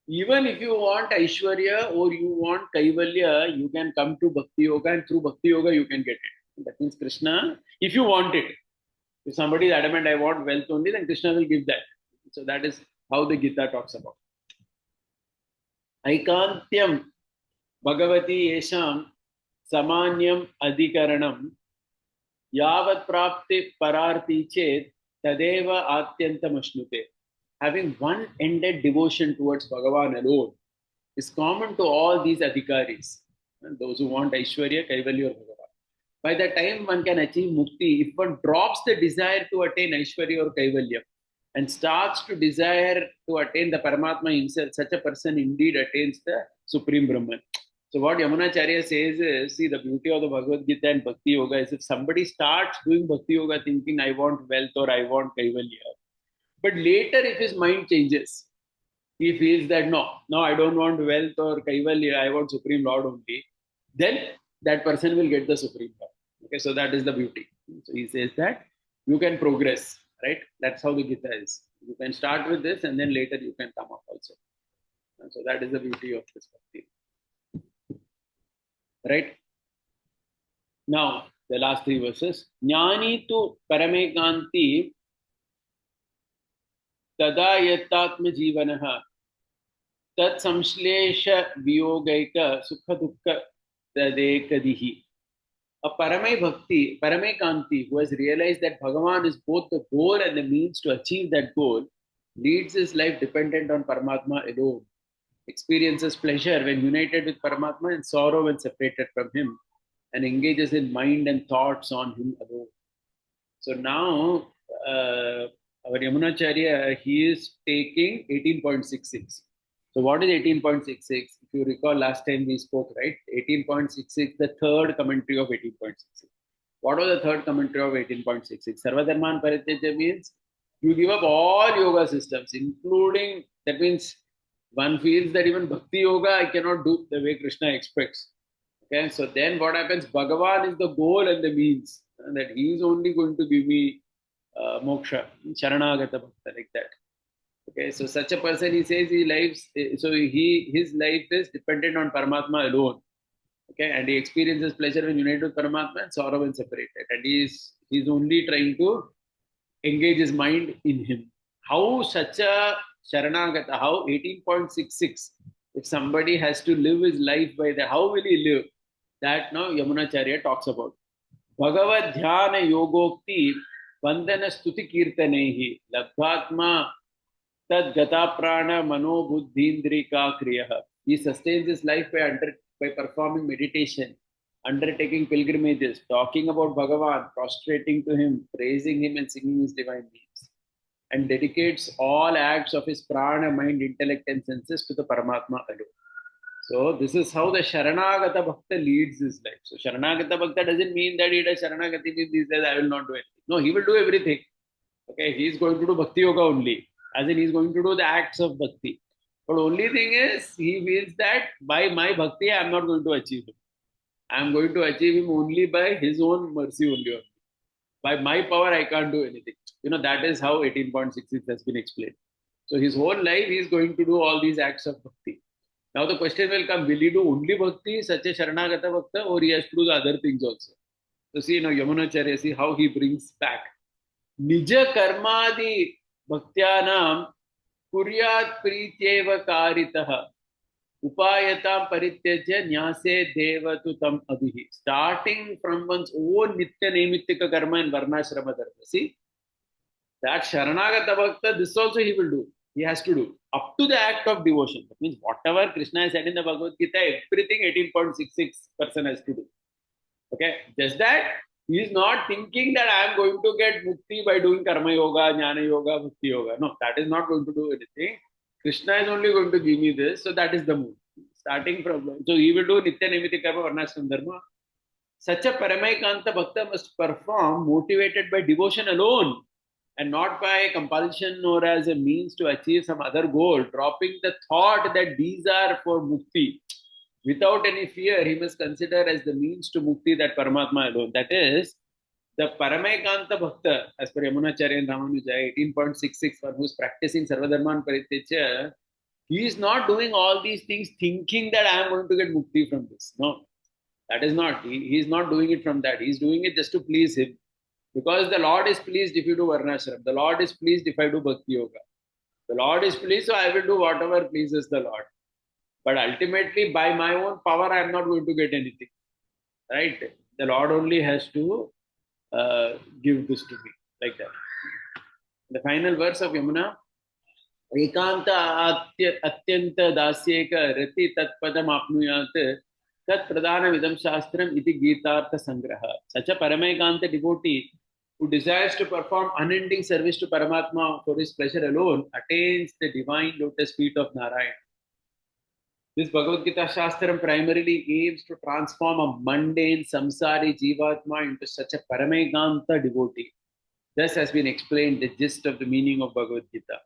even if you want Aishwarya or you want Kaivalya, you can come to Bhakti Yoga, and through Bhakti Yoga, you can get it. That means Krishna, if you want it. If somebody is adamant, I want wealth only, then Krishna will give that. So that is how the Gita talks about. Aikantyam Bhagavati Yesham Samanyam Adhikaranam Yavat Prapti Pararti Chet Tadeva Atyantam Ashnute. Having one-ended devotion towards Bhagavan alone is common to all these adhikaris. And those who want Aishwarya, Kaivalya or Bhagavan. By the time one can achieve mukti, if one drops the desire to attain Aishwarya or Kaivalya and starts to desire to attain the Paramatma himself, such a person indeed attains the Supreme Brahman. So what Yamunacharya says is, see, the beauty of the Bhagavad Gita and Bhakti Yoga is if somebody starts doing Bhakti Yoga thinking, I want wealth or I want Kaivalya, but later if his mind changes, he feels that no, I don't want wealth or Kaivalya, I want Supreme Lord only, then that person will get the Supreme Lord. Okay, so that is the beauty. So he says that you can progress, right? That's how the Gita is. You can start with this and then later you can come up also. And so that is the beauty of this bhakti. Right? Now, the last 3 verses. Jnani tu paramekanti tada yattatma jivanaha tat samshlesha viyogaika sukha dukkha tadekadihi. A Paramay Bhakti, Paramekanti, who has realized that Bhagavan is both the goal and the means to achieve that goal, leads his life dependent on Paramatma alone, experiences pleasure when united with Paramatma and sorrow when separated from him, and engages in mind and thoughts on him alone. So now, our Yamunacharya, he is taking 18.66. So what is 18.66? If you recall last time we spoke, right? 18.66, the third commentary of 18.66. What was the third commentary of 18.66? Sarvadharman Parityaja means you give up all yoga systems, including, that means one feels that even Bhakti Yoga I cannot do the way Krishna expects. Okay, so then what happens? Bhagavan is the goal and the means, and that he is only going to give me moksha, Sharanagata Bhakta, like that. Okay, so such a person, he says he lives, so his life is dependent on Paramatma alone. Okay, and he experiences pleasure when united with Paramatma and sorrow when separated. And he's only trying to engage his mind in him. How such a Sharanagata, how 18.66, if somebody has to live his life by that, how will he live? That now Yamunacharya talks about. Bhagavad Dhyana Yogokti Vandana Stuti Kirtanehi Labdhatma Tad Gata Prana Mano Buddhindrika Kriyaha. He sustains his life by performing meditation, undertaking pilgrimages, talking about Bhagavan, prostrating to him, praising him, and singing his divine names, and dedicates all acts of his prana, mind, intellect, and senses to the Paramatma alone. So this is how the Sharanagata Bhakta leads his life. So Sharanagata Bhakta doesn't mean that he does Sharanagati means he says, I will not do anything. No, he will do everything. Okay, he is going to do Bhakti Yoga only. As in, he is going to do the acts of Bhakti. But only thing is, he feels that by my Bhakti, I am not going to achieve him. I am going to achieve him only by his own mercy only. By my power, I can't do anything. That is how 18.66 has been explained. So his whole life, he is going to do all these acts of Bhakti. Now the question will come, will he do only Bhakti, such a Sharanagata Bhakta, or he has to do the other things also? So see, Yamunacharya, see how he brings back. Nija karmadi bhaktyanam kuryat prityeva karitaha upayatam parityajya nyase devatu tam abhihi. Starting from one's own nitya naimittika karma and varnashrama dharma. See, that Sharanagata Bhakta, this also he will do. He has to do up to the act of devotion. That means whatever Krishna has said in the Bhagavad Gita, everything 18.66% has to do. Okay, just that he is not thinking that I am going to get mukti by doing karma yoga, jnana yoga, bhakti yoga. No, that is not going to do anything. Krishna is only going to give me this, so that is the mood. Starting from, so he will do nitya naimittika karma, varnashram dharma. Such a Paramaikanta Bhakta must perform motivated by devotion alone and not by compulsion or as a means to achieve some other goal, dropping the thought that these are for mukti. Without any fear, he must consider as the means to mukti that Paramatma alone. That is, the Paramaikanta Bhakta, as per Yamunacharya and Ramanuja, 18.66, for who is practicing Sarvadharman Parityaja, he is not doing all these things thinking that I am going to get mukti from this. No, that is not. He is not doing it from that. He is doing it just to please him. Because the Lord is pleased if you do Varnashram. The Lord is pleased if I do Bhakti Yoga. The Lord is pleased, so I will do whatever pleases the Lord. But ultimately, by my own power, I am not going to get anything. Right? The Lord only has to give this to me. Like that. The final verse of Yamuna. Ekanta atyanta dasyeka rati tat padam apnuyat tat pradana vidam shastram iti Gitartha Sangraha. Such a Paramaikanta devotee who desires to perform unending service to Paramatma for his pleasure alone attains the divine lotus feet of Narayan. This Bhagavad Gita Shastram primarily aims to transform a mundane samsari jivatma into such a Paramaikanta devotee. Thus has been explained the gist of the meaning of Bhagavad Gita.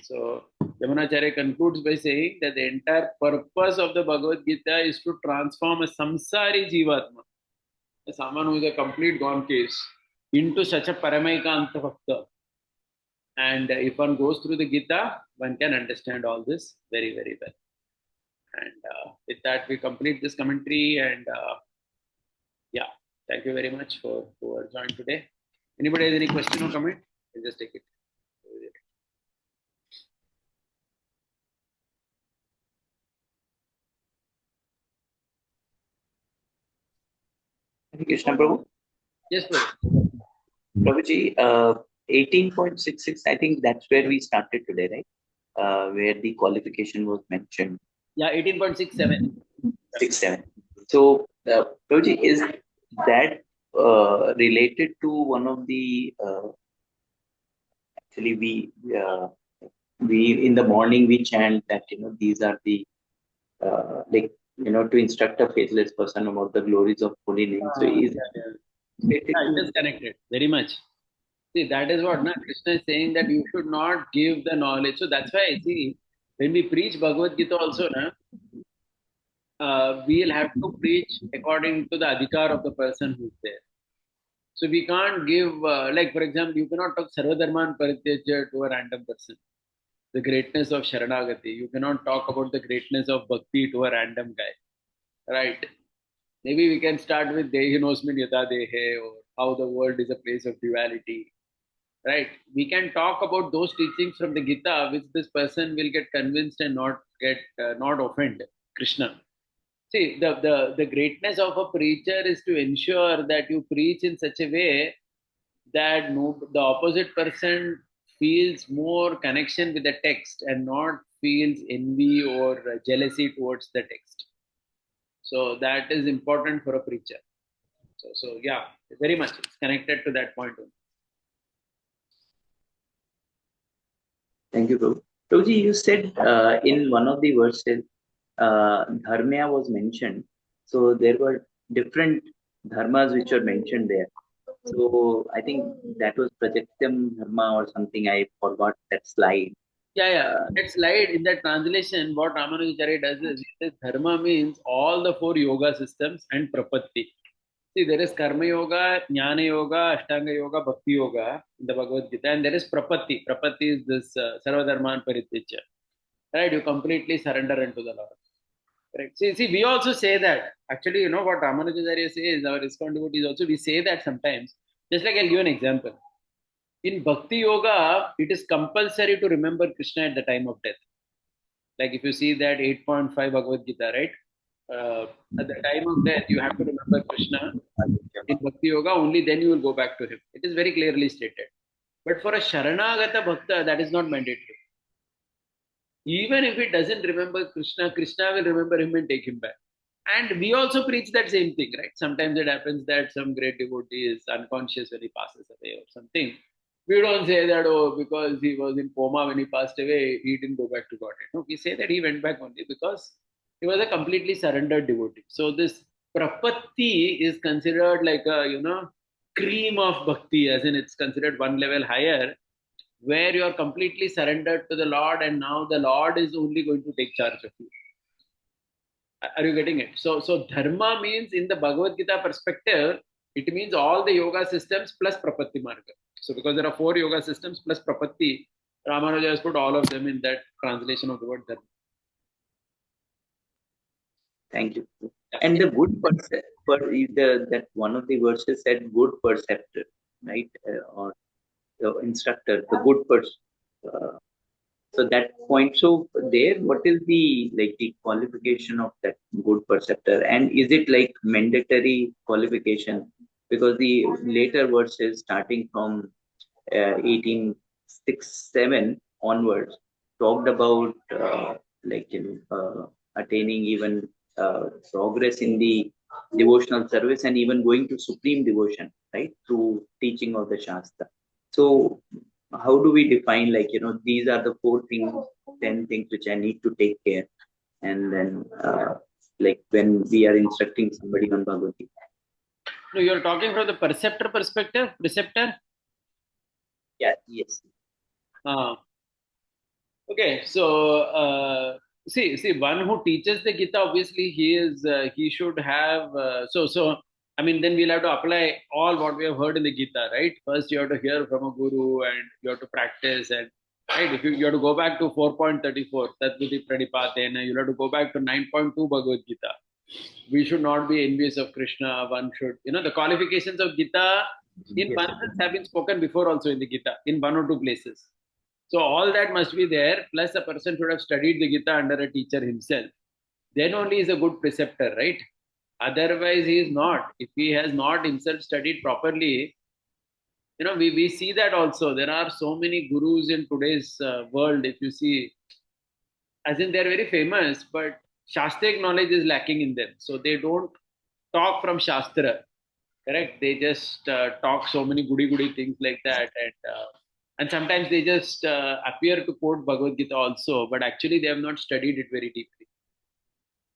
So Yamunacharya concludes by saying that the entire purpose of the Bhagavad Gita is to transform a samsari jivatma, someone who is a complete gone case, into such a Paramaikanta Bhakta. And if one goes through the Gita, one can understand all this very, very well. And with that, we complete this commentary. And yeah, thank you very much for who are joined today. Anybody has any question or comment? We'll just take it. Hare Krishna, Prabhu. Yes, Prabhu. Prabhuji, 18.66, I think that's where we started today, right? Where the qualification was mentioned. Yeah, 18.67. 67. So, Prabhuji, is that related to one of the, actually, we in the morning we chant that, these are the to instruct a faithless person about the glories of holy name. So is Yeah, yeah. related Yeah, it to is connected very much. See, that is what Krishna is saying, that you should not give the knowledge. So that's why I see when we preach Bhagavad Gita also, we'll have to preach according to the adhikar of the person who's there. So we can't give, like for example, you cannot talk Sarvadharman Parityaja to a random person. The greatness of Sharanagati. You cannot talk about the greatness of Bhakti to a random guy. Right? Maybe we can start with Dehinosmin Yata Dehe, or how the world is a place of duality. Right? We can talk about those teachings from the Gita, which this person will get convinced and not offend Krishna. See, the greatness of a preacher is to ensure that you preach in such a way that the opposite person feels more connection with the text and not feels envy or jealousy towards the text. So that is important for a preacher. So yeah, very much it's connected to that point. Thank you, Prabhu. Prabhuji, you said in one of the verses, dharma was mentioned. So there were different dharmas which were mentioned there. So I think that was Prajaktam Dharma or something. I forgot that slide. Yeah. That slide in that translation, what Ramanujacharya does is he says dharma means all the four yoga systems and prapatti. See, there is Karma Yoga, Jnana Yoga, Ashtanga Yoga, Bhakti Yoga in the Bhagavad Gita, and there is Prapatti. Prapatti is this Sarvadharman Parityaja. Right? You completely surrender unto the Lord. Correct. See, we also say that. Actually, you know what Ramanujacharya says, our ISKCON devotees also, we say that sometimes. Just like I'll give an example. In Bhakti Yoga, it is compulsory to remember Krishna at the time of death. Like if you see that 8.5 Bhagavad Gita, right? At the time of death, you have to remember Krishna. In Bhakti Yoga, only then you will go back to him. It is very clearly stated. But for a Sharanagata Bhakta, that is not mandatory. Even if he doesn't remember Krishna, Krishna will remember him and take him back. And we also preach that same thing, right? Sometimes it happens that some great devotee is unconscious when he passes away or something. We don't say that, oh, because he was in coma when he passed away, he didn't go back to Godhead. No, we say that he went back only because he was a completely surrendered devotee. So this prapatti is considered like a, cream of bhakti, as in it's considered one level higher, where you are completely surrendered to the Lord, and now the Lord is only going to take charge of you. Are you getting it? So dharma means in the Bhagavad Gita perspective, it means all the yoga systems plus prapatti marga. So because there are four yoga systems plus prapatti, Ramanuja has put all of them in that translation of the word dharma. Thank you. And the good that one of the verses said good perceptor, right? Or the instructor, the good person. So that point. So there, what is the qualification of that good perceptor, and is it like mandatory qualification? Because the later verses, starting from 1867 onwards, talked about attaining even progress in the devotional service and even going to supreme devotion, right, through teaching of the Shastra. So how do we define, these are the 10 things which I need to take care, and then when we are instructing somebody on Bhagavad Gita? No, you're talking from the preceptor perspective, preceptor. Yeah. Yes. Okay, so see, one who teaches the Gita, obviously he should have. So I mean, then we'll have to apply all what we have heard in the Gita, right? First, you have to hear from a guru, and you have to practice, and right. If you have to go back to 4.34, Tatviti Pradipatena, you'll have to go back to 9.2 Bhagavad Gita. We should not be envious of Krishna. One should, the qualifications of Gita in one sense have been spoken before also in the Gita in one or two places. So all that must be there. Plus, a person should have studied the Gita under a teacher himself. Then only is a good preceptor, right? Otherwise, he is not. If he has not himself studied properly, we see that also. There are so many gurus in today's world. If you see, as in they're very famous, but Shastric knowledge is lacking in them. So they don't talk from Shastra, correct? They just talk so many goody things like that, and And sometimes they just appear to quote Bhagavad Gita also, but actually they have not studied it very deeply.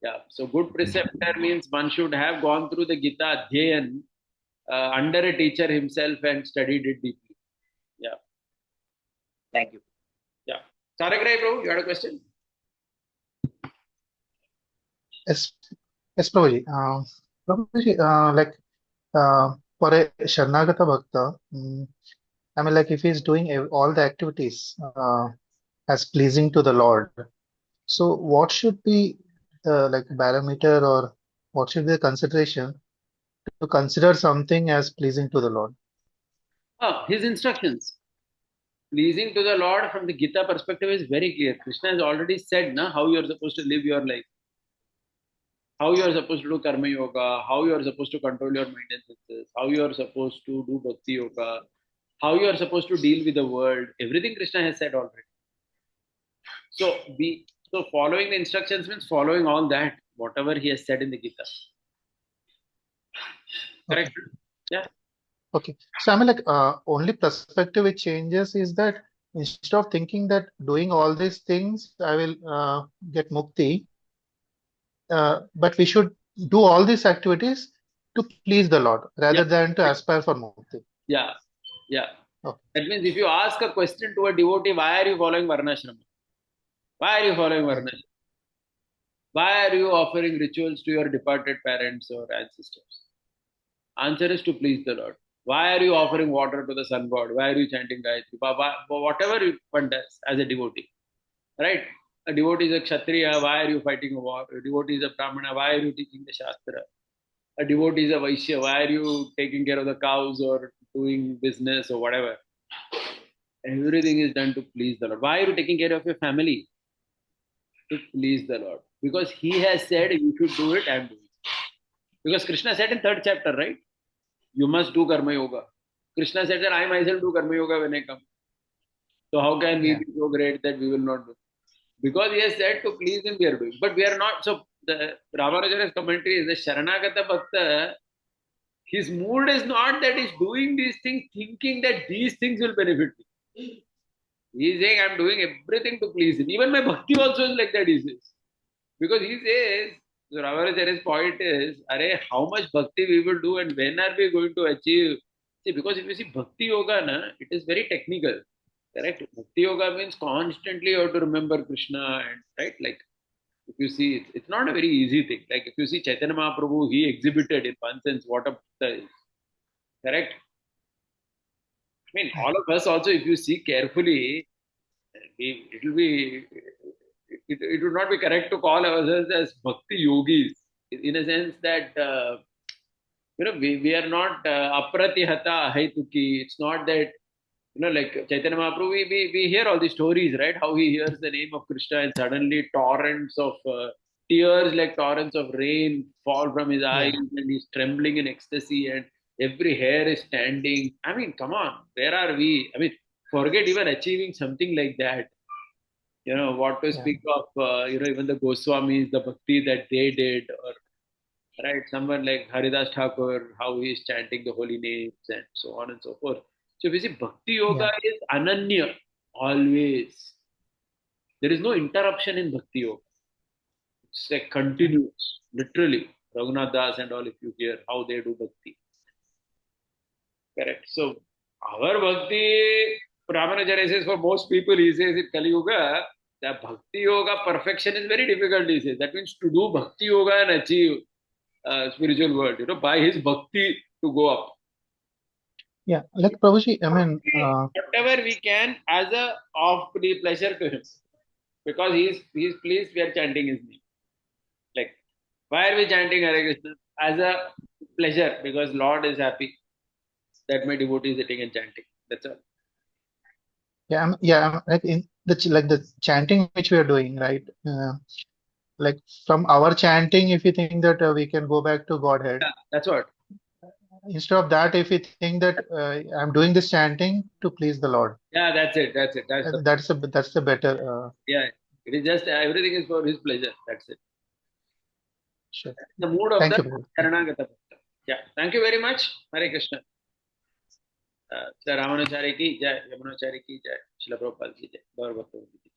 Yeah. So good preceptor means one should have gone through the Gita Adhyayan under a teacher himself and studied it deeply. Yeah. Thank you. Yeah. Sarakrai Prabhu, you had a question? Yes, yes, Prabhuji. Prabhuji, for a Sharanagata Bhakta, I mean, like if he's doing all the activities as pleasing to the Lord, so what should be the like barometer or what should be the consideration to consider something as pleasing to the Lord? His instructions. Pleasing to the Lord from the Gita perspective is very clear. Krishna has already said how you are supposed to live your life, how you are supposed to do karma yoga, how you are supposed to control your mind and senses, how you are supposed to do bhakti yoga, how you are supposed to deal with the world. Everything Krishna has said already. So following the instructions means following all that, whatever he has said in the Gita. Correct? Okay. Yeah. Okay. So I mean, like only perspective it changes is that instead of thinking that doing all these things I will get mukti, but we should do all these activities to please the Lord rather Yeah. than to aspire for mukti. Yeah. Yeah. Okay. That means if you ask a question to a devotee, why are you following Varnashrama? Why are you following Varnashrama? Why are you offering rituals to your departed parents or ancestors? Answer is to please the Lord. Why are you offering water to the sun god? Why are you chanting Gayatri? Whatever one does as a devotee, right? A devotee is a Kshatriya, why are you fighting a war? A devotee is a Brahmana, why are you teaching the Shastra? A devotee is a Vaishya, why are you taking care of the cows or doing business or whatever? Everything is done to please the Lord. Why are you taking care of your family? To please the Lord. Because He has said you should do it, I am doing it. Because Krishna said in 3rd chapter, right? You must do karma yoga. Krishna said that I myself do karma yoga when I come. So how can we Yeah. be so great that we will not do? Because he has said to please him, we are doing. But we are not. So the Ramanujara's commentary is the Sharanagata Bhakta, his mood is not that he's doing these things thinking that these things will benefit me. He's saying, I'm doing everything to please him. Even my bhakti also is like that, he says. Because he says, so Ramanujara's point is, how much bhakti we will do and when are we going to achieve? See, because if you see bhakti yoga, it is very technical. Correct? Bhakti yoga means constantly you have to remember Krishna and right? Like if you see, it's not a very easy thing. Like if you see Chaitanya Mahaprabhu, he exhibited in one sense what a bhakta is. Correct? I mean, all of us also, if you see carefully, it will be, it would not be correct to call ourselves as bhakti yogis in a sense that, we are not apratihata haituki. It's not that, like Chaitanya Mahaprabhu, we hear all these stories, right? How he hears the name of Krishna and suddenly torrents of tears, like torrents of rain, fall from his eyes, and he's trembling in ecstasy, and every hair is standing. I mean, come on, where are we? I mean, forget even achieving something like that. What to speak of, even the Goswamis, the bhakti that they did, or right, someone like Haridas Thakur, how he is chanting the holy names and so on and so forth. So if you see, Bhakti Yoga is ananya, always. There is no interruption in Bhakti Yoga. It's like continuous, literally. Raghunath Das and all, if you hear how they do Bhakti. Correct. So our Bhakti, Ramanujara says for most people, he says in Kali Yuga, the Bhakti Yoga perfection is very difficult, he says. That means to do Bhakti Yoga and achieve spiritual world, by his Bhakti to go up. Yeah, like Prabhuji, I mean, Whatever we can as a of pleasure to him. Because he's pleased, we are chanting his name. Like, why are we chanting Hare Krishna? As a pleasure, because Lord is happy that my devotee is sitting and chanting. That's all. like in the chanting which we are doing, right? Like from our chanting, if you think that we can go back to Godhead, Yeah, that's what. instead of that, if you think that I'm doing this chanting to please the Lord, Yeah, that's it. That's that's the better. yeah. It is just everything is for his pleasure. That's it. Sure. The mood of Thank the you, Prabhuji. Sharanagata Bhakta. Yeah. Thank you very much. Hare Krishna. Ramanujacharya की जय, यमुनाचार्य की जय, शिला प्रभुपाद की जय, गौर भक्तों की जय।